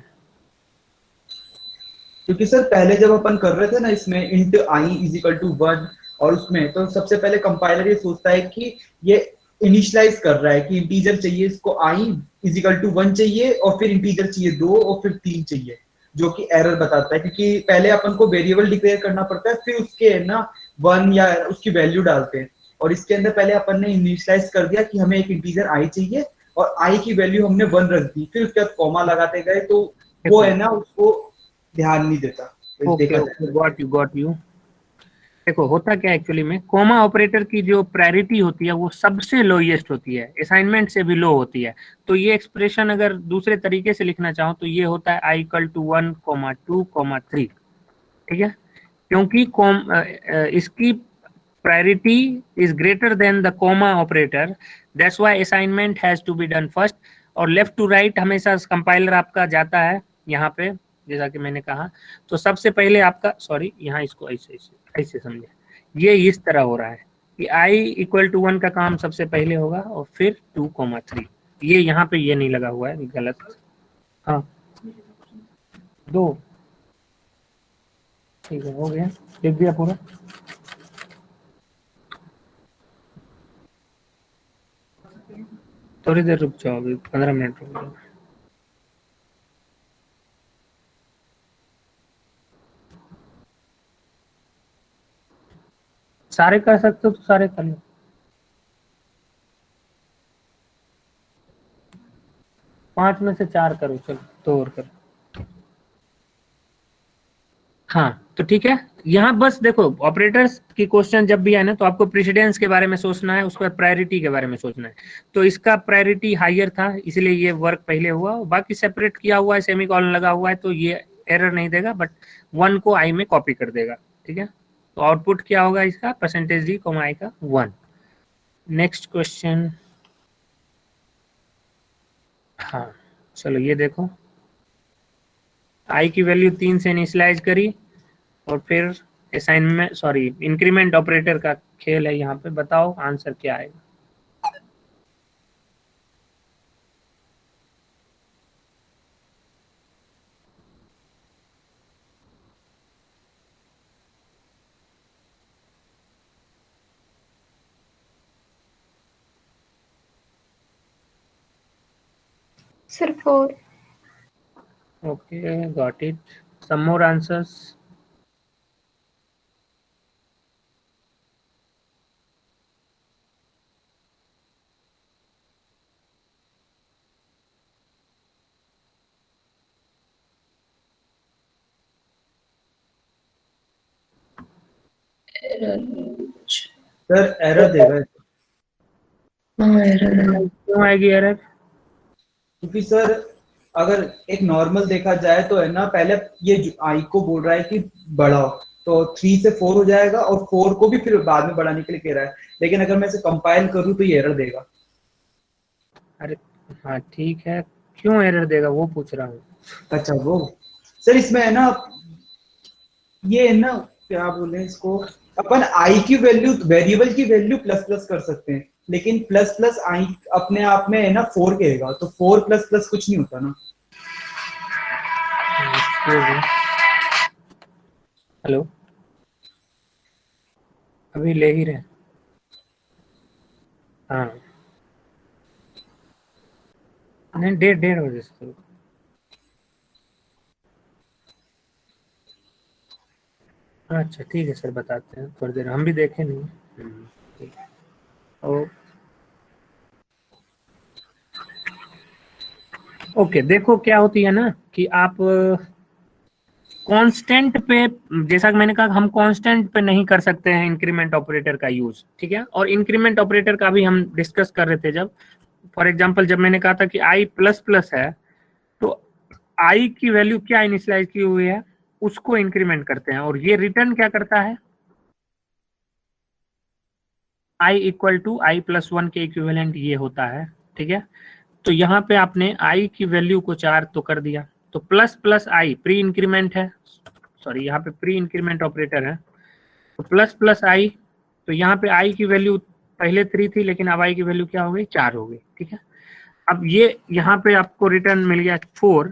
S6: क्योंकि सर पहले जब अपन कर रहे थे ना इसमें int i = 1 और उसमें तो सबसे पहले कंपाइलर ये सोचता है कि ये इनिशियलाइज कर रहा है कि इंटीजर चाहिए इसको i, इजिकल टू 1 चाहिए और फिर इंटीजर चाहिए 2 और फिर 3 चाहिए, जो कि एरर बताता है, क्योंकि पहले अपन को वेरिएबल डिक्लेयर करना पड़ता है, फिर उसके ना 1 या उसकी वैल्यू डालते हैं। और इसके अंदर पहले अपन ने इनिशियलाइज कर दिया कि हमें एक इंटीजर i चाहिए और i की वैल्यू हमने 1 रख दी, फिर उसके बाद कॉमा लगाते गए, तो वो है ना उसको ध्यान नहीं देता।
S1: Got you. देखो होता क्या एक्चुअली में, कॉमा ऑपरेटर की जो प्रायोरिटी होती है वो सबसे लोएस्ट होती है, असाइनमेंट से भी लो होती है। तो ये एक्सप्रेशन अगर दूसरे तरीके से लिखना चाहो तो ये होता है i इक्वल टू 1, 2, 3, ठीक है, क्योंकि इसकी priority is greater than the comma operator, that's why assignment has to be done first. और लेफ्ट टू राइट हमेशा कंपाइलर आपका जाता है यहाँ पे, जैसा कि मैंने कहा। तो सबसे पहले आपका, सॉरी यहाँ इसको ऐसे समझे, ये इस तरह हो रहा है कि i इक्वल टू 1 का काम सबसे पहले होगा और फिर 2, 3। ये यहाँ पे ये नहीं लगा हुआ है, गलत। हाँ 2, ठीक है, हो गया, लिख दिया पूरा। थोड़ी देर रुक जाओ, अभी 15 मिनट रुक जाओ। सारे कर सकते हो तो सारे कर लो। पांच में से 4 करो, चलो 2 और करो। हाँ तो ठीक है, यहाँ बस देखो ऑपरेटर्स की क्वेश्चन जब भी आए ना तो आपको प्रेसिडेंस के बारे में सोचना है, उसके बाद प्रायोरिटी के बारे में सोचना है। तो इसका प्रायोरिटी हायर था इसलिए ये वर्क पहले हुआ, बाकी सेपरेट किया हुआ है, सेमीकोलन लगा हुआ है, तो ये एरर नहीं देगा, बट 1 को i में कॉपी कर देगा, ठीक है। तो आउटपुट क्या होगा इसका, परसेंटेज d, i का 1। नेक्स्ट क्वेश्चन, हाँ चलो ये देखो, i की वैल्यू 3 से इनिशियलाइज करी और फिर असाइनमेंट, सॉरी इंक्रीमेंट ऑपरेटर का खेल है यहाँ पे। बताओ आंसर क्या आएगा।
S2: Sir 4।
S1: Okay, got it. Some more answers.
S6: Sir error देगा,
S3: हाँ एरर।
S1: क्यों आएगी एरर?
S6: क्योंकि सर अगर एक नॉर्मल देखा जाए तो है ना, पहले ये i को बोल रहा है कि बढ़ाओ, तो 3 से 4 हो जाएगा और 4 को भी फिर बाद में बढ़ाने के लिए कह रहा है, लेकिन अगर मैं इसे कंपाइल करूँ तो ये एरर देगा।
S1: अरे हाँ ठीक है, क्यों एरर देगा वो पूछ रहा हूँ।
S6: अच्छा वो सर इसमें है ना, ये है ना क्या बोले इसको, अपन i की वैल्यू, वेरिएबल की वैल्यू प्लस प्लस कर सकते हैं, लेकिन प्लस प्लस i अपने आप में है ना 4 कहेगा, तो 4 प्लस प्लस कुछ नहीं होता ना।
S1: हेलो, अभी ले ही रहे। हाँ नहीं, 1:30 बजे से। अच्छा ठीक है सर, बताते हैं थोड़ी देर, हम भी देखे नहीं। ठीक है। ओके, देखो क्या होती है ना कि आप कांस्टेंट पे, जैसा कि मैंने कहा हम कांस्टेंट पे नहीं कर सकते हैं इंक्रीमेंट ऑपरेटर का यूज, ठीक है। और इंक्रीमेंट ऑपरेटर का भी हम डिस्कस कर रहे थे जब, फॉर एग्जांपल जब मैंने कहा था कि i प्लस प्लस है, तो i की वैल्यू क्या इनिशियलाइज की हुई है उसको इंक्रीमेंट करते हैं, और ये रिटर्न क्या करता है, i equal to i plus 1 के इक्विवेलेंट ये होता है, ठीक है। तो यहाँ पे आपने i की वैल्यू को 4 तो कर दिया, तो plus plus i pre increment है, सॉरी यहाँ पे प्री इंक्रीमेंट ऑपरेटर है, तो प्लस प्लस i, तो यहाँ पे i की वैल्यू पहले 3 थी लेकिन अब i की वैल्यू क्या हो गई, 4 हो गई, ठीक है। अब ये यहाँ पे आपको रिटर्न मिल गया 4,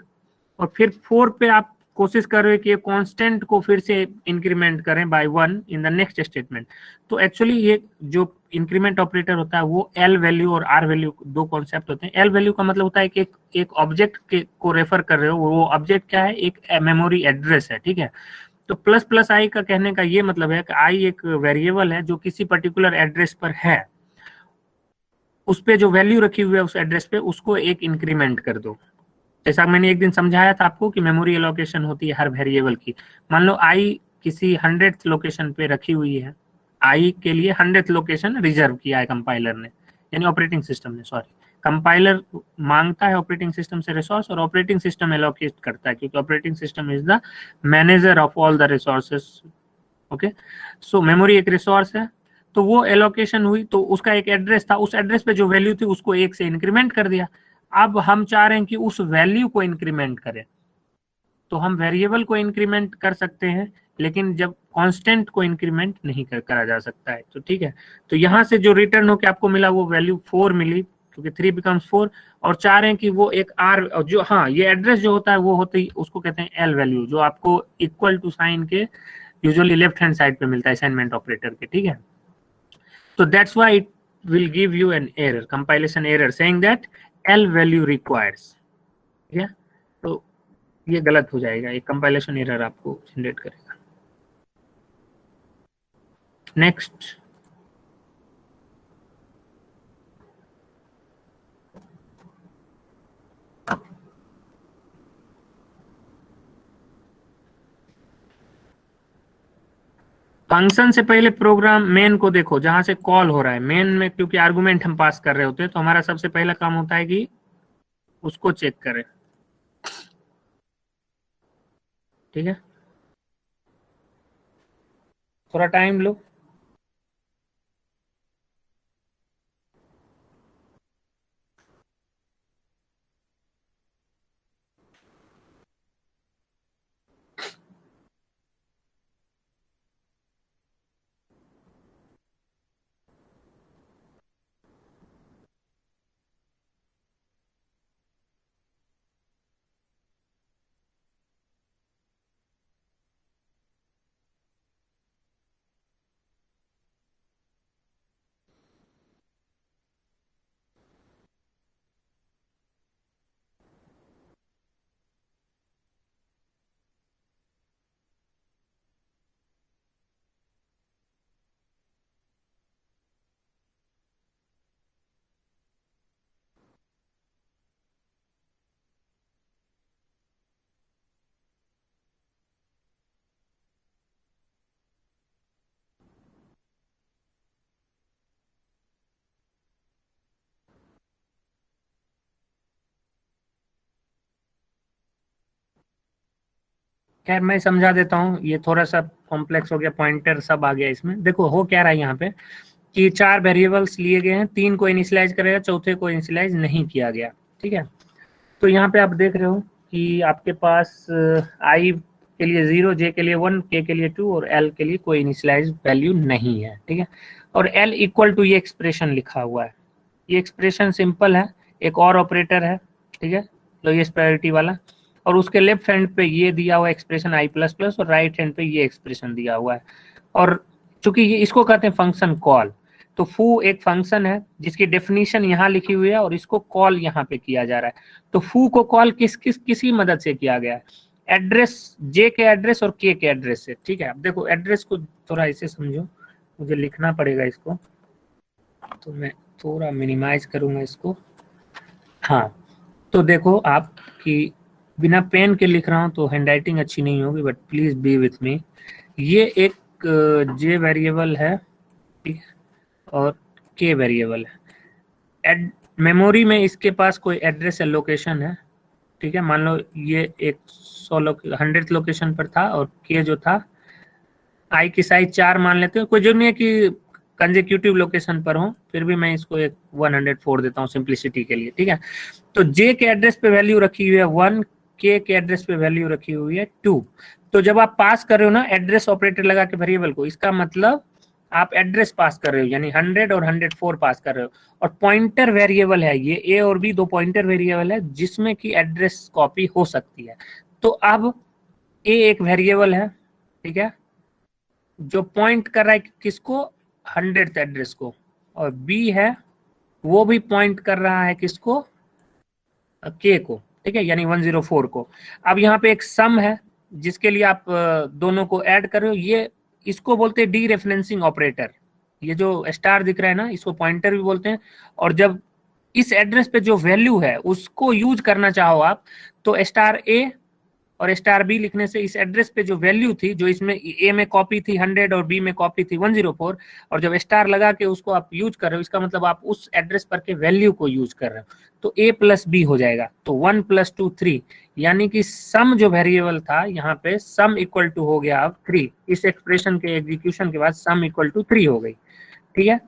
S1: और फिर 4 पे आप कोशिश कर रहे हो कि ये कांस्टेंट को फिर से इंक्रीमेंट करें by 1 in the next statement. तो एक्चुअली ये जो इंक्रीमेंट ऑपरेटर होता है वो एल वैल्यू और आर वैल्यू दो कॉन्सेप्ट होते हैं। एल वैल्यू का मतलब होता है कि एक ऑब्जेक्ट को रेफर कर रहे हो, वो ऑब्जेक्ट क्या है, एक मेमोरी एड्रेस है, ठीक है। तो प्लस प्लस आई का कहने का ये मतलब है कि आई एक वेरिएबल है जो किसी पर्टिकुलर एड्रेस पर है, उस पे जो वैल्यू रखी हुई है उस एड्रेस पे, उसको एक इंक्रीमेंट कर दो। जैसा मैंने एक दिन समझाया था आपको कि मेमोरी एलोकेशन होती है हर वेरिएबल की। मान लो आई किसी 100th लोकेशन पे रखी हुई है, आई के लिए 100th लोकेशन रिजर्व किया है कंपाइलर ने, यानी ऑपरेटिंग सिस्टम ने, सॉरी। कंपाइलर मांगता है ऑपरेटिंग सिस्टम से रिसोर्स और ऑपरेटिंग सिस्टम एलोकेट करता है, क्योंकि operating system is the manager of all the resources. Okay, so memory एक रिसोर्स है, तो वो एलोकेशन हुई तो उसका एक एड्रेस था, उस एड्रेस पे जो वैल्यू थी उसको 1 से इंक्रीमेंट कर दिया। अब हम चाह रहे हैं कि उस वैल्यू को इंक्रीमेंट करें, तो हम वेरिएबल को इंक्रीमेंट कर सकते हैं, लेकिन जब कांस्टेंट को इंक्रीमेंट नहीं करा जा सकता है। तो ठीक है, तो यहाँ से जो रिटर्न होकर आपको मिला वो वैल्यू 4 मिली, क्योंकि 3 बिकम्स 4, और चाह रहे हैं कि वो एक आर जो, हाँ, ये एड्रेस जो होता है वो होते ही उसको कहते हैं एल वैल्यू, जो आपको इक्वल टू साइन के यूजुअली लेफ्ट हैंड साइड पे मिलता है असाइनमेंट ऑपरेटर के, ठीक है। So that's why it will give you an error, compilation error, saying that L value requires. ठीक है, तो ये गलत हो जाएगा, एक compilation error आपको जनरेट करेगा। नेक्स्ट, फंक्शन से पहले प्रोग्राम मेन को देखो, जहां से कॉल हो रहा है मेन में, क्योंकि आर्गुमेंट हम पास कर रहे होते हैं, तो हमारा सबसे पहला काम होता है कि उसको चेक करें, ठीक है। थोड़ा टाइम लो। खैर मैं समझा देता हूँ, ये थोड़ा सा कॉम्प्लेक्स हो गया, पॉइंटर सब आ गया इसमें। देखो हो क्या रहा है यहाँ पे कि 4 वेरिएबल्स लिए गए हैं, 3 को इनिशियलाइज करेगा, चौथे को इनिशियलाइज नहीं किया गया, ठीक है। तो यहाँ पे आप देख रहे हो कि आपके पास आई के लिए 0, जे के लिए 1, के के लिए 2 और एल के लिए कोई इनिशियलाइज वैल्यू नहीं है, ठीक है। और एल इक्वल टू ये एक्सप्रेशन लिखा हुआ है, ये एक्सप्रेशन सिंपल है, एक और ऑपरेटर है, ठीक है, लोएस्ट प्रायोरिटी वाला, और उसके लेफ्ट हैंड पे ये दिया हुआ एक्सप्रेशन आई प्लस प्लस और राइट हैंड पे ये एक्सप्रेशन दिया हुआ है। और चूंकि ये इसको कहते हैं फंक्शन कॉल, तो फू एक फंक्शन है जिसकी डेफिनेशन यहाँ लिखी हुई है और इसको कॉल यहाँ पे किया जा रहा है। तो फू को कॉल किसी मदद से किया गया है, एड्रेस, जे के एड्रेस और के एड्रेस से, ठीक है। अब देखो एड्रेस को थोड़ा ऐसे समझो, मुझे लिखना पड़ेगा इसको, तो मैं थोड़ा मिनिमाइज करूंगा इसको। हाँ, तो देखो आप कि बिना पेन के लिख रहा हूँ तो हैंडराइटिंग अच्छी नहीं होगी, but please be with me. ये एक जे वेरिएबल है, ठीक है, और के वेरिएबल है। मेमोरी में इसके पास कोई एड्रेस या लोकेशन है, ठीक है। मान लो ये एक 100th लोकेशन पर था और के जो था, आई की साइज 4 मान लेते हैं, कोई जरूरी नहीं है कि कंसेक्यूटिव लोकेशन पर हो, फिर भी मैं इसको एक 104 देता हूँ सिंप्लिसिटी के लिए, ठीक है। तो जे के एड्रेस पे वैल्यू रखी हुई है 1, के एड्रेस पे वैल्यू रखी हुई है 2। तो जब आप पास कर रहे हो ना एड्रेस ऑपरेटर लगा के वेरिएबल को, इसका मतलब आप एड्रेस पास कर रहे हो, यानी 100 और 104 पास कर रहे हो। और पॉइंटर वेरिएबल है, ये ए और बी 2 पॉइंटर वेरिएबल है जिसमें कि एड्रेस कॉपी हो सकती है। तो अब ए एक वेरिएबल है, ठीक है, जो पॉइंट कर रहा है किसको, 100th एड्रेस को, और बी है वो भी पॉइंट कर रहा है किसको, के को, ठीक है, यानी 104 को। अब यहाँ पे एक सम है जिसके लिए आप दोनों को ऐड कर रहे हो, ये इसको बोलते हैं डी रेफरेंसिंग ऑपरेटर। ये जो स्टार दिख रहा है ना, इसको पॉइंटर भी बोलते हैं। और जब इस एड्रेस पे जो वैल्यू है उसको यूज करना चाहो आप, तो स्टार ए और स्टार बी लिखने से इस एड्रेस पे जो वैल्यू थी, जो इसमें ए में कॉपी थी 100 और बी में कॉपी थी 104, और जब स्टार लगा के उसको आप यूज कर रहे हो, इसका मतलब आप उस एड्रेस पर के वैल्यू को यूज कर रहे हो, तो a प्लस बी हो जाएगा। तो 1 + 2 3, यानी कि सम जो वेरिएबल था यहाँ पे सम इक्वल टू हो गया अब 3। इस एक्सप्रेशन के एग्जीक्यूशन के बाद सम इक्वल टू 3 हो गई, ठीक है।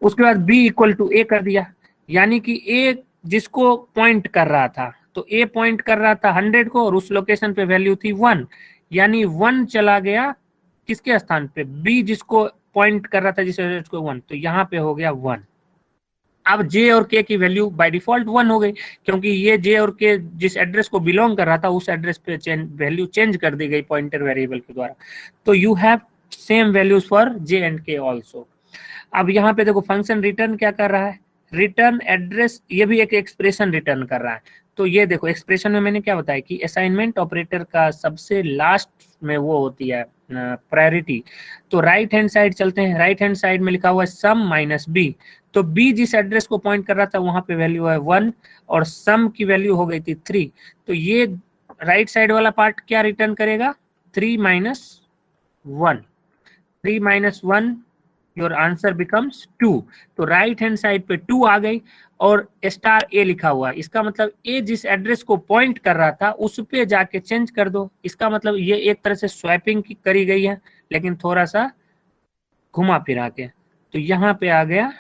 S1: उसके बाद b इक्वल टू a कर दिया, यानी कि a जिसको पॉइंट कर रहा था, तो a पॉइंट कर रहा था 100 को और उस लोकेशन पे वैल्यू थी 1, यानी 1 चला गया किसके स्थान पे, b जिसको पॉइंट कर रहा था जिस एड्रेस को 1, तो यहाँ पे हो गया 1। अब j और k की वैल्यू बाय डिफॉल्ट 1 हो गई, क्योंकि ये j और k जिस एड्रेस को बिलोंग कर रहा था उस एड्रेस पे वैल्यू चेंज कर दी गई पॉइंटर वेरिएबल के द्वारा। तो you have same values for j and k also. अब यहाँ पे देखो फंक्शन रिटर्न क्या कर रहा है, रिटर्न एड्रेस, ये भी एक एक्सप्रेशन रिटर्न कर रहा है। तो ये देखो एक्सप्रेशन में मैंने क्या बताया कि असाइनमेंट ऑपरेटर का सबसे लास्ट में वो होती है प्रायोरिटी। तो राइट हैंड साइड चलते हैं, राइट हैंड साइड में लिखा हुआ है सम माइनस बी। तो बी जिस एड्रेस को पॉइंट कर रहा था वहां पे वैल्यू है 1 और सम की वैल्यू हो गई थी 3। तो ये राइट साइड वाला पार्ट क्या रिटर्न करेगा, 3 - 1, 3 - 1, योर आंसर बिकम्स 2। तो राइट हैंड साइड पे 2 आ गई और स्टार ए लिखा हुआ है, इसका मतलब ए जिस एड्रेस को पॉइंट कर रहा था उस पे जाके चेंज कर दो। इसका मतलब ये एक तरह से स्वैपिंग करी गई है, लेकिन थोड़ा सा घुमा फिरा के। तो यहाँ पे आ गया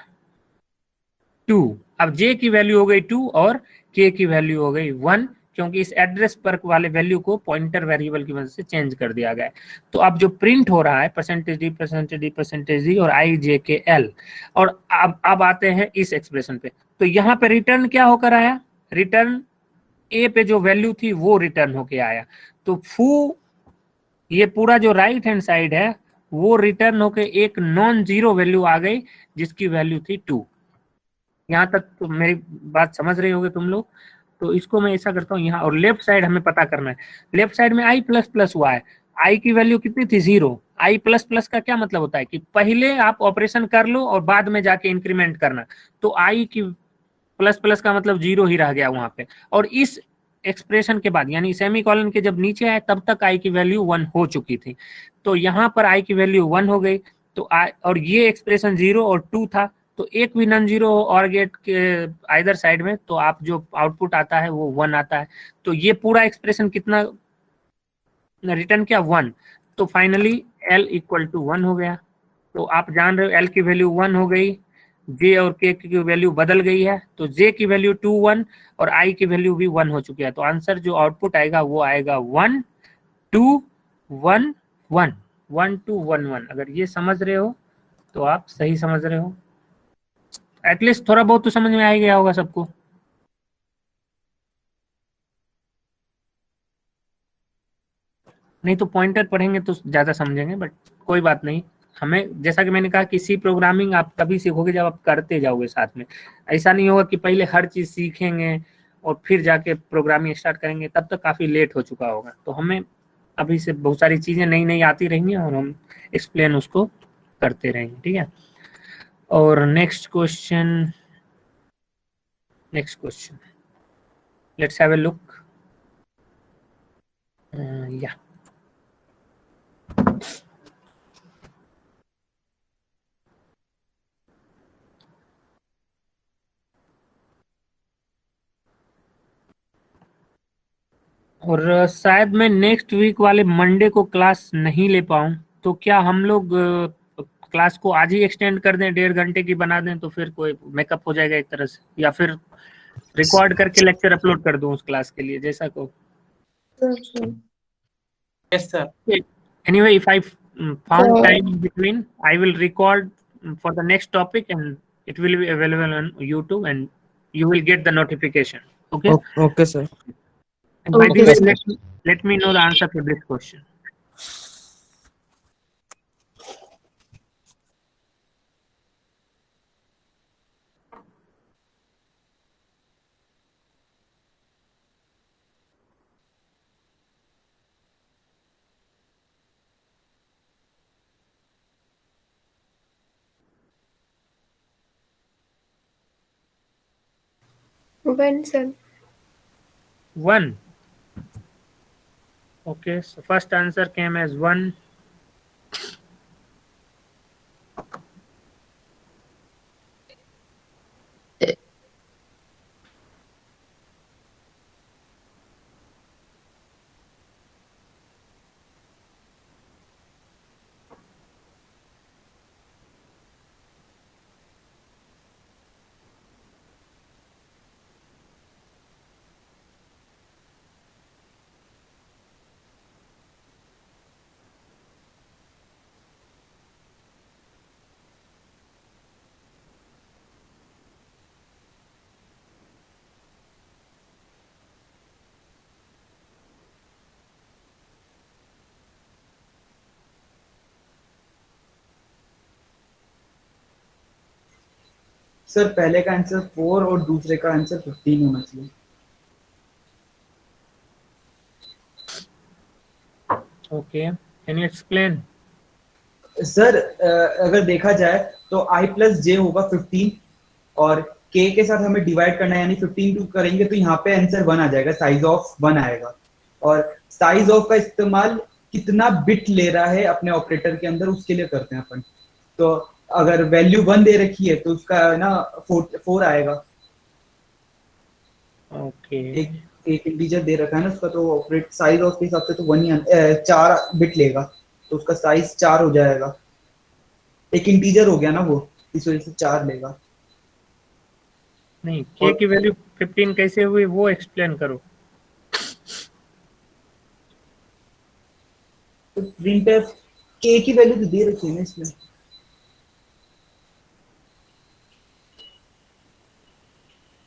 S1: 2। अब जे की वैल्यू हो गई 2 और के की वैल्यू हो गई 1, क्योंकि इस एड्रेस पर वाले वैल्यू को पॉइंटर वेरिएबल की वजह से चेंज कर दिया गया है। तो अब जो प्रिंट हो रहा है %d और i_j_k_l। और अब आते हैं इस एक्सप्रेशन पे। तो यहाँ पे रिटर्न क्या होकर आया, रिटर्न ए पे जो वैल्यू थी वो रिटर्न होके आया। तो फू ये पूरा जो राइट हैंड साइड है वो रिटर्न होके एक नॉन जीरो वैल्यू आ गई जिसकी वैल्यू थी 2। यहाँ तक तो मेरी बात समझ रहे होगे तुम लोग। तो इसको मैं ऐसा करता हूँ यहाँ, और लेफ्ट साइड हमें पता करना है। लेफ्ट साइड में i++ हुआ है, i की वैल्यू कितनी थी 0। i++ का क्या मतलब होता है कि पहले आप ऑपरेशन कर लो और बाद में जाके इंक्रीमेंट करना। तो i की ++ का मतलब 0 ही रह गया वहां पे। और इस एक्सप्रेशन के बाद यानी सेमीकोलन के जब नीचे आए तब तक i की वैल्यू 1 हो चुकी थी। तो यहाँ पर i की वैल्यू 1 हो गई। तो और ये एक्सप्रेशन 0 और 2 था, तो एक भी नॉन जीरो और गेट के आइदर साइड में, तो आप जो आउटपुट आता है वो 1 आता है। तो ये पूरा एक्सप्रेशन कितना रिटर्न किया, 1। तो फाइनली l = 1 हो गया। तो आप जान रहे हो l की वैल्यू 1 हो गई, j और k की वैल्यू बदल गई है। तो j की वैल्यू 2 1 और i की वैल्यू भी 1 हो चुकी है। तो आंसर जो आउटपुट आएगा वो आएगा 1 2 1 1 1 2 1 1। अगर ये समझ रहे हो तो आप सही समझ रहे हो, एटलीस्ट थोड़ा बहुत तो समझ में आ ही गया होगा सबको। नहीं तो पॉइंटर पढ़ेंगे तो ज्यादा समझेंगे, बट कोई बात नहीं। हमें जैसा कि मैंने कहा कि सी प्रोग्रामिंग आप तभी सीखोगे जब आप करते जाओगे साथ में। ऐसा नहीं होगा कि पहले हर चीज सीखेंगे और फिर जाके प्रोग्रामिंग स्टार्ट करेंगे, तब तक काफी लेट हो चुका होगा। तो हमें अभी से बहुत सारी चीजें नई नई आती रहेंगी और हम एक्सप्लेन उसको करते रहेंगे, ठीक है। और next question, let's have a look. Yeah. और शायद मैं नेक्स्ट वीक वाले मंडे को क्लास नहीं ले पाऊँ, तो क्या हम लोग क्लास को आज ही एक्सटेंड कर दें, 1.5 घंटे की बना दें, तो फिर कोई मेकअप हो जाएगा एक तरह से, या फिर रिकॉर्ड करके लेक्चर अपलोड कर दूं उस क्लास के लिए, जैसा को।
S5: Yes, sir.
S1: Anyway, if I found time in between, I will record for the next topic and it will be available on YouTube and you will get the notification. Okay?
S5: Okay, sir.
S1: And by
S3: Okay,
S1: the way,
S3: sir.
S1: let me know the answer for this question.
S2: 1 sir.
S1: 1. Okay, so first answer came as 1.
S6: Sir पहले का answer 4 और दूसरे का answer 15 होना चाहिए।
S1: Okay, can you explain?
S6: Sir अगर देखा जाए तो i प्लस जे होगा 15 और k के साथ हमें डिवाइड करना है, यानी 15 टू करेंगे तो यहाँ पे आंसर 1 आ जाएगा, साइज ऑफ 1 आएगा। और साइज ऑफ का इस्तेमाल कितना बिट ले रहा है अपने ऑपरेटर के अंदर उसके लिए करते हैं अपन। तो अगर वैल्यू 1 दे रखी है तो उसका ना 4 आएगा।
S1: Okay.
S6: एक इंटीजर दे रखा है ना उसका, तो ऑपरेट साइज ऑफ के हिसाब से तो 1 ही 4 बिट लेगा, तो उसका साइज 4 हो जाएगा। एक इंटीजर हो गया ना वो, इस वजह से 4 लेगा।
S1: नहीं, k की वैल्यू 15 कैसे हुई वो एक्सप्लेन करो।
S6: तो प्रिंटफ k की वैल्यू तो दे रखी है ना इसमें।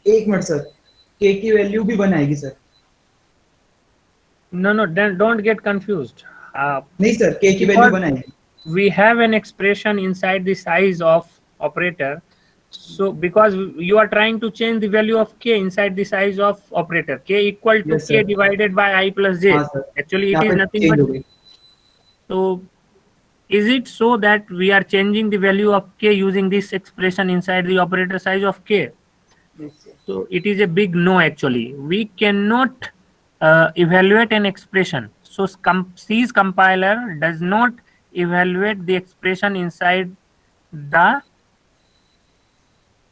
S6: एक मिनट सर, k की वैल्यू भी 1 आएगी sir.
S1: No, don't get confused.
S6: नहीं सर, k की वैल्यू 1 आएगी।
S1: We have an expression inside the size of operator. So because you are trying to change the value of k inside the size of operator, k equal to
S6: Yes,
S1: k
S6: sir.
S1: divided by I plus j.
S6: हाँ sir,
S1: Actually, it
S6: यहाँ
S1: is
S6: पे
S1: nothing
S6: change हो
S1: but.
S6: गई।
S1: So, is it so that we are changing the value of k using this expression inside the operator size of k?
S6: Yes, sir.
S1: So it is a big no actually. We cannot evaluate an expression. So C's compiler does not evaluate the expression inside the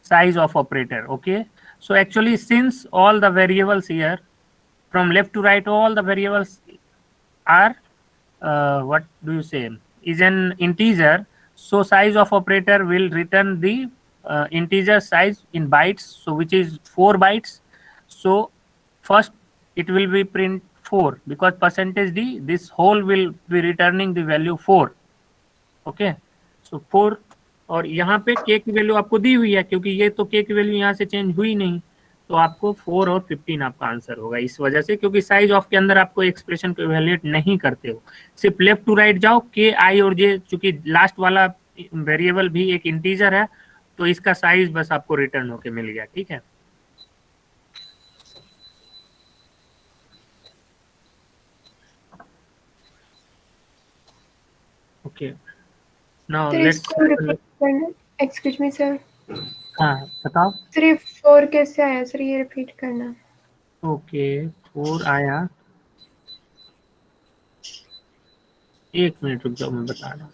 S1: size of operator. Okay. So actually, since all the variables here from left to right, all the variables are what do you say, is an integer. So size of operator will return the integer size in bytes, so which is 4 bytes. So first it will be print 4 because percentage d, this whole will be returning the value 4. Okay, so 4, और यहाँ पे k की value आपको दी हुई है क्योंकि ये तो k की वैल्यू यहाँ से चेंज हुई नहीं, तो आपको 4 और 15 आपका आंसर होगा इस वजह से, क्योंकि साइज ऑफ के अंदर आपको एक्सप्रेशन को इवैल्यूएट नहीं करते हो, सिर्फ लेफ्ट टू राइट जाओ। k i और j, चूंकि लास्ट वाला वेरिएबल भी एक इंटीजर है तो इसका साइज बस आपको रिटर्न होके मिल गया। ठीक है, ओके, नाउ
S2: सर
S1: लेट्स,
S2: इसको रिपीट करना। एक्सक्यूज मी सर,
S1: हाँ बताओ।
S2: सिर्फ 4 कैसे आया सर, ये रिपीट करना।
S1: ओके, 4 आया, एक मिनट रुक जाओ मैं बता रहा हूँ।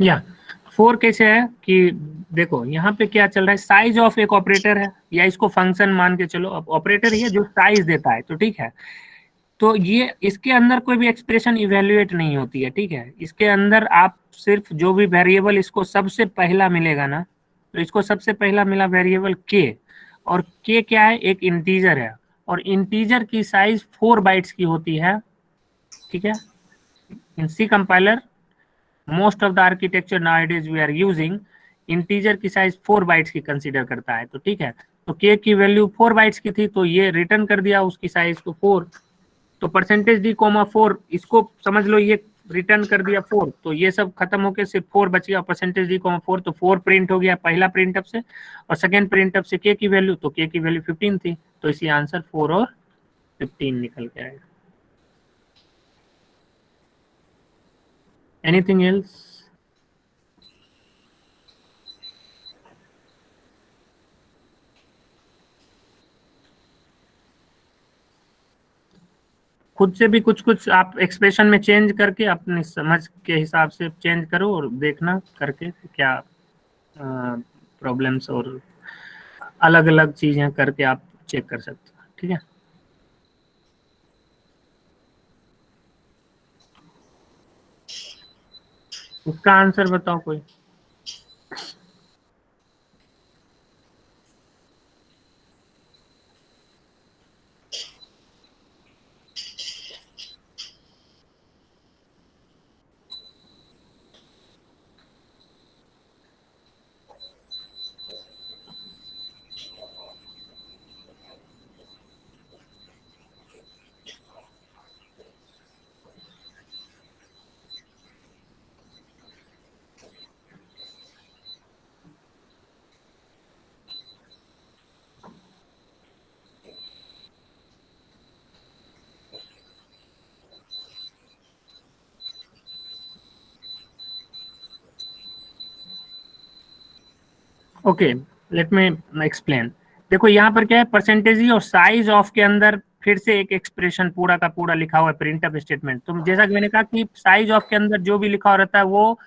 S1: या 4 कैसे है कि देखो यहाँ पे क्या चल रहा है, साइज ऑफ एक ऑपरेटर है या इसको फंक्शन मान के चलो, अब ऑपरेटर ये जो साइज देता है, तो ठीक है, तो ये इसके अंदर कोई भी एक्सप्रेशन इवेल्युएट नहीं होती है। ठीक है, इसके अंदर आप सिर्फ जो भी वेरिएबल इसको सबसे पहला मिलेगा ना, तो इसको सबसे पहला मिला वेरिएबल k, और k क्या है, एक इंटीजर है, और इंटीजर की साइज 4 बाइट्स की होती है। ठीक है, in C compiler most of the architecture nowadays we are using, integer की साइज 4 बाइट्स की कंसीडर करता है। तो ठीक है, तो k की वैल्यू 4 बाइट्स की थी, तो ये रिटर्न कर दिया उसकी साइज को 4। तो %d, 4 इसको समझ लो, ये रिटर्न कर दिया 4, तो ये सब खत्म होके सिर्फ 4 बच गया, %d, 4, तो 4 प्रिंट हो गया पहला प्रिंटअप से, और सेकंड प्रिंटअप से k की वैल्यू, तो k की वैल्यू 15 थी, तो इसलिए आंसर 4 और 15 निकल के आएगा। Anything else? खुद से भी कुछ कुछ आप एक्सप्रेशन में चेंज करके अपनी समझ के हिसाब से चेंज करो और देखना करके क्या प्रॉब्लम्स और अलग अलग चीजें करके आप चेक कर सकते हो। ठीक है, उसका आंसर बताओ कोई। ओके, लेट मी एक्सप्लेन। देखो यहाँ पर क्या है, परसेंटेज और साइज ऑफ के अंदर फिर से एक एक्सप्रेशन पूरा का पूरा लिखा हुआ है प्रिंटअप स्टेटमेंट। तो जैसा कि मैंने कहा कि साइज ऑफ के अंदर जो भी लिखा हुआ रहता है वो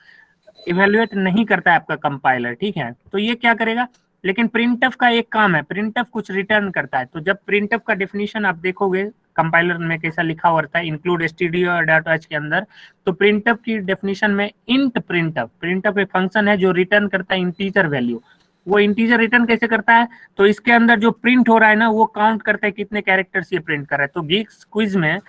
S1: इवेल्युएट नहीं करता है आपका कंपाइलर, ठीक है। तो ये क्या करेगा, लेकिन प्रिंटअप का एक काम है, प्रिंटअप कुछ रिटर्न करता है। तो जब प्रिंटअप का डेफिनेशन आप देखोगे कंपाइलर में कैसा लिखा हुआ रहता है इंक्लूड stdio.h के अंदर, तो प्रिंटअप की डेफिनेशन में इंट प्रिंटअप एक फंक्शन है जो रिटर्न करता है इंटीजर वैल्यू। वो इंटीजर रिटर्न कैसे करता है, तो इसके अंदर जो प्रिंट हो रहा है ना वो काउंट करता है कितने कैरेक्टर्स ये प्रिंट कर रहा है। तो गीक्स क्विज में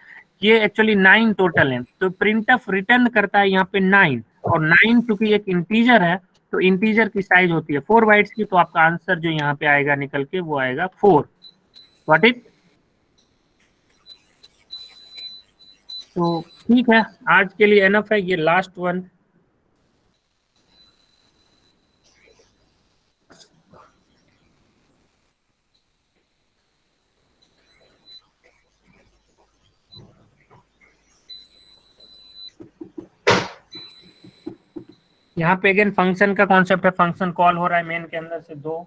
S1: ये एक्चुअली 9 टोटल है, तो प्रिंटअप रिटर्न करता है यहाँ पे 9, और 9 चूंकि एक इंटीजर है तो इंटीजर की साइज होती है 4 बाइट्स की, तो आपका आंसर जो यहाँ पे आएगा निकल के वो आएगा 4। What it? तो ठीक है, आज के लिए एनफ है, ये लास्ट वन। यहाँ पे अगेन फंक्शन का कॉन्सेप्ट है, फंक्शन कॉल हो रहा है मेन के अंदर से 2।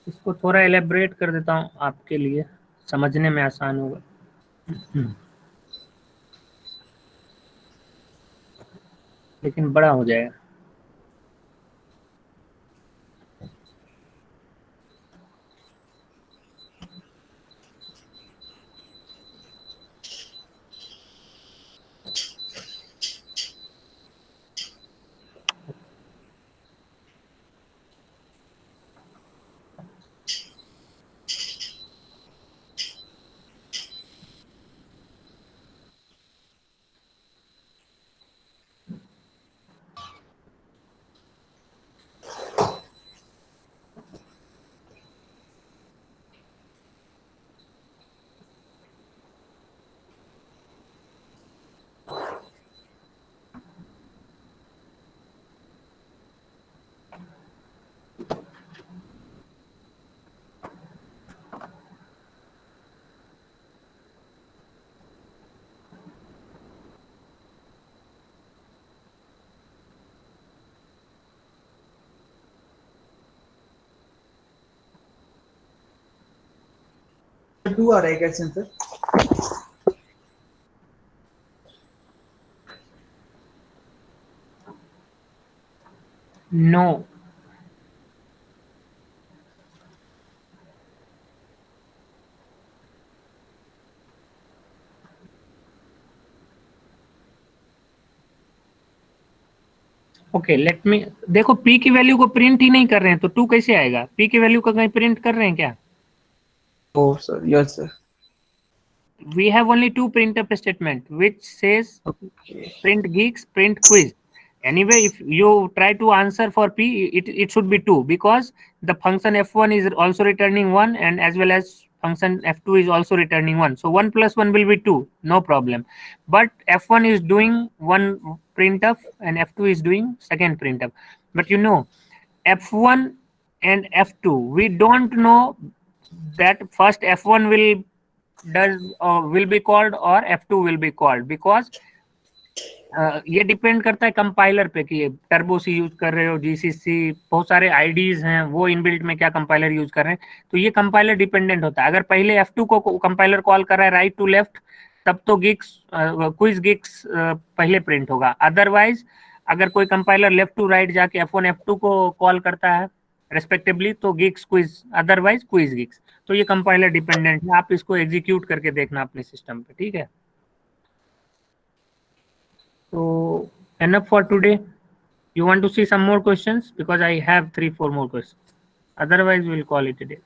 S1: इसको थोड़ा एलेबरेट कर देता हूँ आपके लिए, समझने में आसान होगा। लेकिन बड़ा हो जाएगा।
S6: टू आ रहा है question sir?
S1: No. Okay let me, देखो p की वैल्यू को प्रिंट ही नहीं कर रहे हैं तो 2 कैसे आएगा? p की वैल्यू को कहीं प्रिंट कर रहे हैं क्या?
S6: Oh, sir. Yes, sir.
S1: We have only 2 printf statement which says
S6: Okay.
S1: print geeks, print quiz. Anyway, if you try to answer for p, it should be 2 because the function f1 is also returning 1 and as well as function f2 is also returning 1. So 1 plus 1 will be 2, no problem. But f1 is doing one printf and f2 is doing second printf. But you know, f1 and f2, we don't know that first f1 will be called or f2 will be called because ये depend करता है compiler पे कि turbo सी use कर रहे हो, GCC, बहुत सारे आईडीज हैं, वो इनबिल्ट में क्या कंपाइलर यूज कर रहे हैं, तो ये कंपाइलर डिपेंडेंट होता है। अगर पहले F2 को कंपाइलर कॉल कर रहा है राइट टू लेफ्ट, तब तो गिक्स क्विज गिक्स पहले प्रिंट होगा। अदरवाइज अगर कोई कंपाइलर लेफ्ट टू राइट जाके F1 F2 को कॉल करता है रेस्पेक्टिवली तो geeks quiz, otherwise quiz geeks. तो ये कंपाइलर डिपेंडेंट है, आप इसको एग्जीक्यूट करके देखना अपने सिस्टम पे, ठीक है। So enough for today. You want to see some more questions because I have 3-4 more questions. Otherwise, we'll call it a day.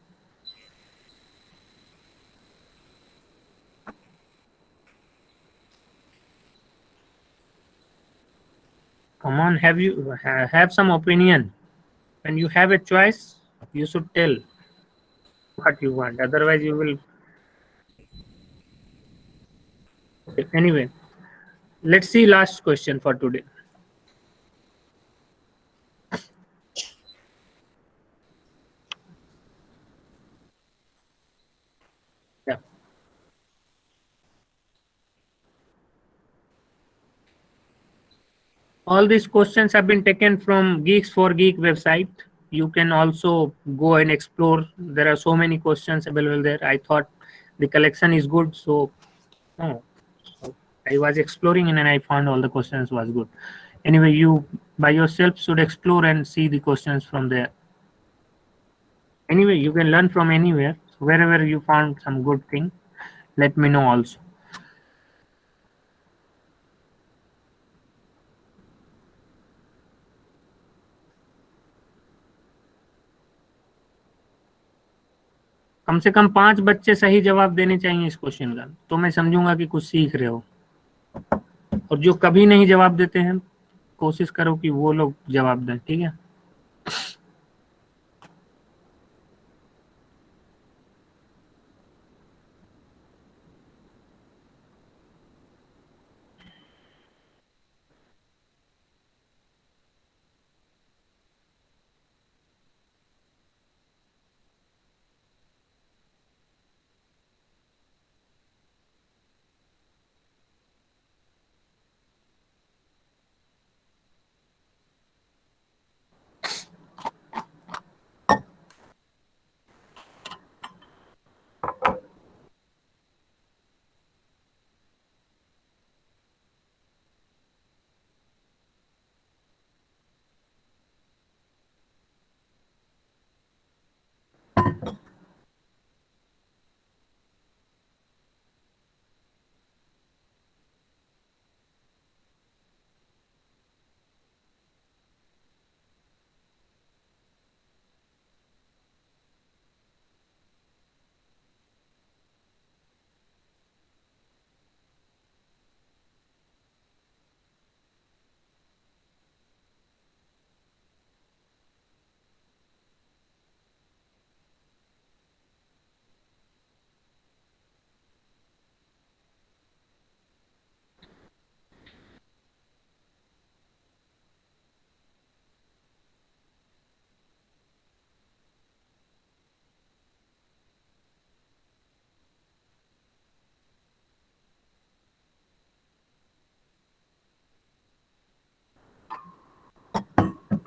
S1: Come on, have some opinion. When you have a choice, you should tell what you want. Otherwise, you will. Okay, anyway, let's see last question for today. Yeah. All these questions have been taken from Geeks for Geek website. You can also go and explore. There are so many questions available there. I thought the collection is good, so I was exploring and then I found all the questions was good. Anyway, you by yourself should explore and see the questions from there. Anyway, you can learn from anywhere. So wherever you found some good thing, let me know also. कम से कम 5 बच्चे सही जवाब देने चाहिए इस question का, तो मैं समझूंगा कि कुछ सीख रहे हो। और जो कभी नहीं जवाब देते हैं, कोशिश करो कि वो लोग जवाब दें, ठीक है।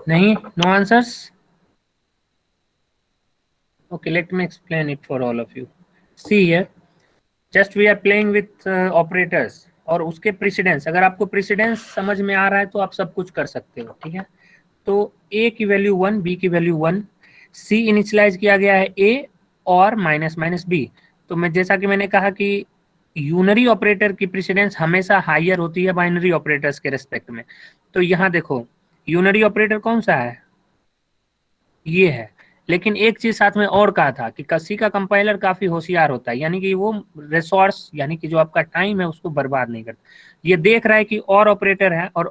S1: नहीं, no answers? Okay, let me explain it for all of you. See here, just we are playing with operators और उसके प्रेसिडेंस। अगर आपको प्रेसिडेंस समझ में आ रहा है तो आप सब कुछ कर सकते हो, ठीक है। तो ए की वैल्यू 1, बी की वैल्यू 1, सी इनिशियलाइज किया गया है ए और माइनस माइनस बी। तो मैं जैसा कि मैंने कहा कि यूनरी ऑपरेटर की प्रेसिडेंस हमेशा हायर होती है बाइनरी ऑपरेटर्स के रेस्पेक्ट में। तो यहाँ देखो यूनरी ऑपरेटर कौन सा है, ये है। लेकिन एक चीज साथ में और कहा था कि सी का कंपाइलर काफी होशियार होता है, यानी कि वो रिसोर्स यानी कि जो आपका टाइम है उसको बर्बाद नहीं करता। ये देख रहा है कि और ऑपरेटर है और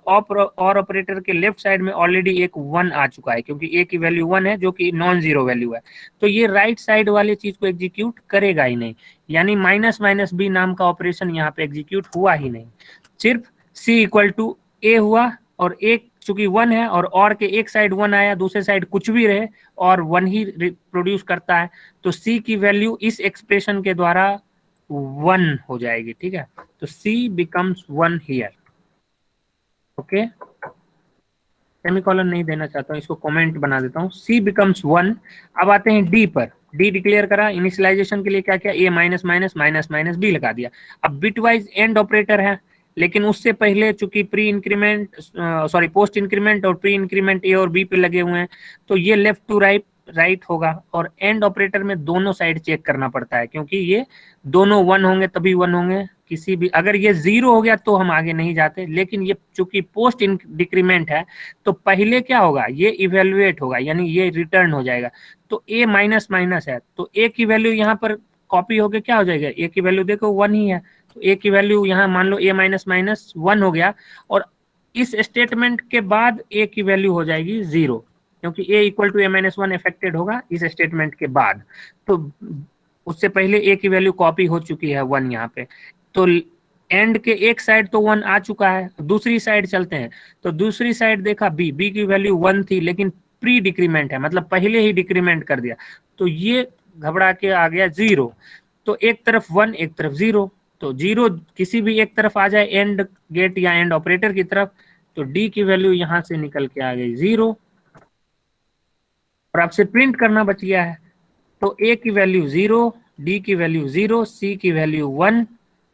S1: ऑपरेटर के लेफ्ट साइड में ऑलरेडी एक 1 आ चुका है, क्योंकि ए की वैल्यू 1 है जो कि नॉन जीरो वैल्यू है। तो ये राइट साइड वाली चीज को एग्जीक्यूट करेगा ही नहीं, यानी माइनस माइनस बी नाम का ऑपरेशन यहाँ पे एग्जीक्यूट हुआ ही नहीं। सिर्फ सी इक्वल टू ए हुआ, और एक चूंकि 1 है और के एक साइड 1 आया, दूसरे साइड कुछ भी रहे और 1 ही प्रोड्यूस करता है, तो सी की वैल्यू इस एक्सप्रेशन के द्वारा 1 हो जाएगी। ठीक है, तो सी बिकम्स 1 हियर। ओके, सेमीकोलन नहीं देना चाहता हूँ, इसको कमेंट बना देता हूँ, सी बिकम्स 1। अब आते हैं डी पर। डी डिक्लेयर करा, इनिशियलाइजेशन के लिए क्या किया, A minus minus minus minus B लगा दिया। अब बिटवाइज एंड ऑपरेटर है, लेकिन उससे पहले चूंकि pre increment sorry post increment और प्री इंक्रीमेंट ए और बी पे लगे हुए हैं, तो ये लेफ्ट टू राइट होगा। और एंड ऑपरेटर में दोनों साइड चेक करना पड़ता है, क्योंकि ये दोनों 1 होंगे तभी 1 होंगे। किसी भी अगर ये 0 हो गया तो हम आगे नहीं जाते, लेकिन ये चूंकि पोस्ट डिक्रीमेंट है तो पहले क्या होगा, ये इवेल्युएट होगा, यानी ये रिटर्न हो जाएगा। तो ए माइनस माइनस है, तो ए की वैल्यू यहाँ पर कॉपी होके क्या हो जाएगा, ए की वैल्यू देखो 1 ही है, तो ए की वैल्यू यहाँ मान लो ए माइनस माइनस 1 हो गया। और इस स्टेटमेंट के बाद ए की वैल्यू हो जाएगी 0, क्योंकि A equal to A minus 1 affected होगा इस स्टेटमेंट के बाद। तो उससे पहले ए की वैल्यू कॉपी हो चुकी है 1 यहाँ पे। तो एंड के एक साइड तो 1 आ चुका है, दूसरी साइड चलते हैं। तो दूसरी साइड देखा बी की वैल्यू 1 थी, लेकिन प्री डिक्रीमेंट है, मतलब पहले ही डिक्रीमेंट कर दिया, तो ये घबरा के आ गया 0। तो एक तरफ 1 एक तरफ 0, तो 0 किसी भी एक तरफ आ जाए एंड गेट या एंड ऑपरेटर की तरफ, तो डी की वैल्यू यहां से निकल के आ गई 0, और आपसे प्रिंट करना बच गया है। तो ए की वैल्यू 0, डी की वैल्यू 0, सी की वैल्यू 1,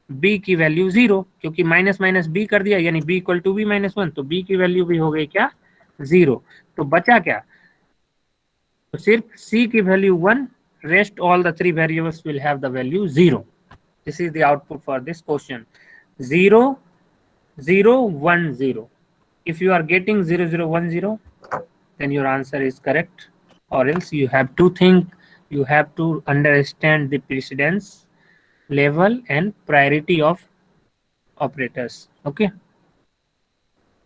S1: बी की वैल्यू 0, क्योंकि माइनस माइनस बी कर दिया, यानी B equal to B minus 1, तो बी की वैल्यू भी हो गई क्या 0। तो बचा क्या, तो सिर्फ सी की value 1, rest all the 3 variables will have the value 0. This is the output for this question. 0 0 1 0. If you are getting 0 0 1 0, then your answer is correct, or else you have to think, you have to understand the precedence level and priority of operators. Okay,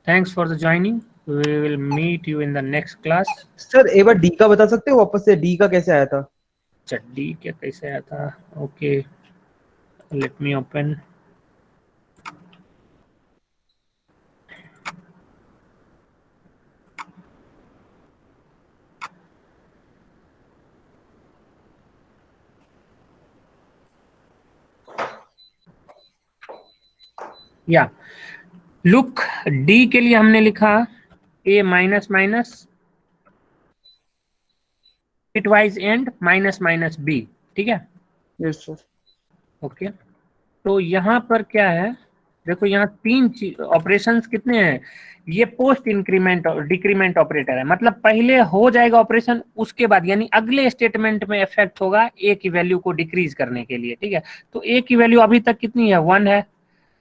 S1: thanks for the joining. We will meet you in the next class.
S6: Sir एक बार D का बता सकते हो वापस से, D का कैसे आया था?
S1: डी क्या कैसे आया था, ओके लेट मी ओपन। या लुक, डी के लिए हमने लिखा A minus minus bitwise and minus minus B. ठीक है,
S6: यस सर।
S1: ओके, तो यहाँ पर क्या है, देखो यहाँ 3 ऑपरेशंस कितने हैं, ये पोस्ट इंक्रीमेंट और डिक्रीमेंट ऑपरेटर है, मतलब पहले हो जाएगा ऑपरेशन, उसके बाद यानी अगले स्टेटमेंट में इफेक्ट होगा ए की वैल्यू को डिक्रीज करने के लिए। ठीक है, तो ए की वैल्यू अभी तक कितनी है 1 है,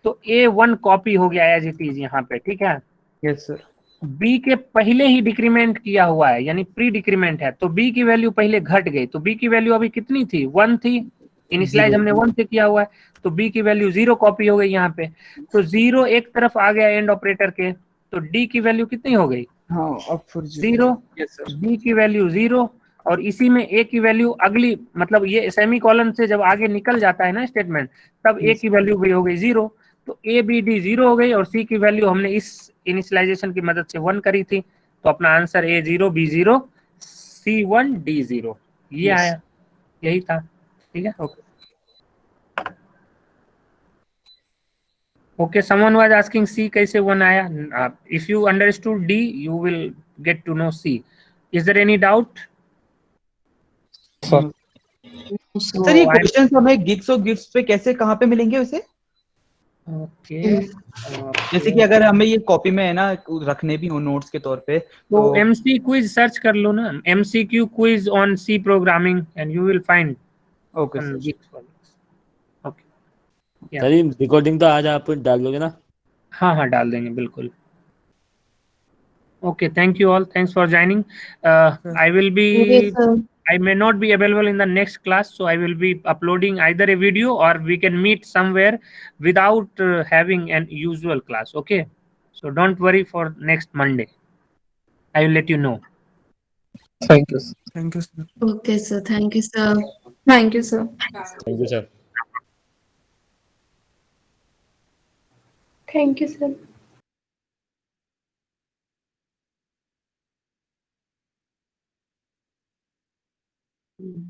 S1: तो ए 1 कॉपी हो गया एज इट इज यहाँ पे। ठीक है,
S6: यस सर।
S1: बी के पहले ही डिक्रीमेंट किया हुआ है, यानी प्री डिक्रीमेंट है, तो बी की वैल्यू पहले घट गई, तो बी की वैल्यू अभी कितनी थी 1 थी, इनिशियलाइज हमने 1 से किया हुआ है, तो बी की वैल्यू 0 कॉपी हो गई यहाँ पे। तो 0 एक तरफ आ गया एंड ऑपरेटर के, तो डी की वैल्यू कितनी हो गई,
S6: हाँ अब फिर
S1: 0,
S6: यस सर।
S1: बी की वैल्यू 0, और इसी में ए की वैल्यू अगली, मतलब ये सेमीकोलन से जब आगे निकल जाता है ना स्टेटमेंट, तब ए की वैल्यू भी हो गई 0, तो ए बी डी 0 हो गई, और सी की वैल्यू हमने इस इनिशियलाइजेशन की मदद से 1 करी थी, तो अपना answer A 0 B 0 C 1 D 0 ये आया, यही था। ठीक है, okay, someone was asking C कैसे 1 आया, if you understood D you will get to know C. Is there any doubt?
S6: Sir ये क्वेश्चन हमें गिग्स और गिफ्ट्स पे कैसे कहाँ पे मिलेंगे उसे?
S1: ओके
S6: जैसे कि अगर हमें ये कॉपी में है ना रखने भी हो नोट्स के तौर पे
S1: तो
S6: तो
S1: एमसी क्विज सर्च कर लो ना, MCQ quiz on C programming and you will find
S6: okay
S1: on
S6: sir.
S1: weak problems. Okay. Yeah.
S4: Sir ये रिकॉर्डिंग तो आज आप डाल दोगे ना?
S1: हाँ हाँ डाल देंगे बिल्कुल। Okay, thank you all. Thanks for joining. I will be, I may not be available in the next class, so I will be uploading either a video or we can meet somewhere without having an usual class. Okay, so don't worry for next Monday. I will let you know.
S5: Thank you. Thank you, sir.
S3: Okay, sir. Thank you, sir.
S2: Thank you, sir.
S4: Thank you sir.
S2: Thank you, sir.
S3: Mm.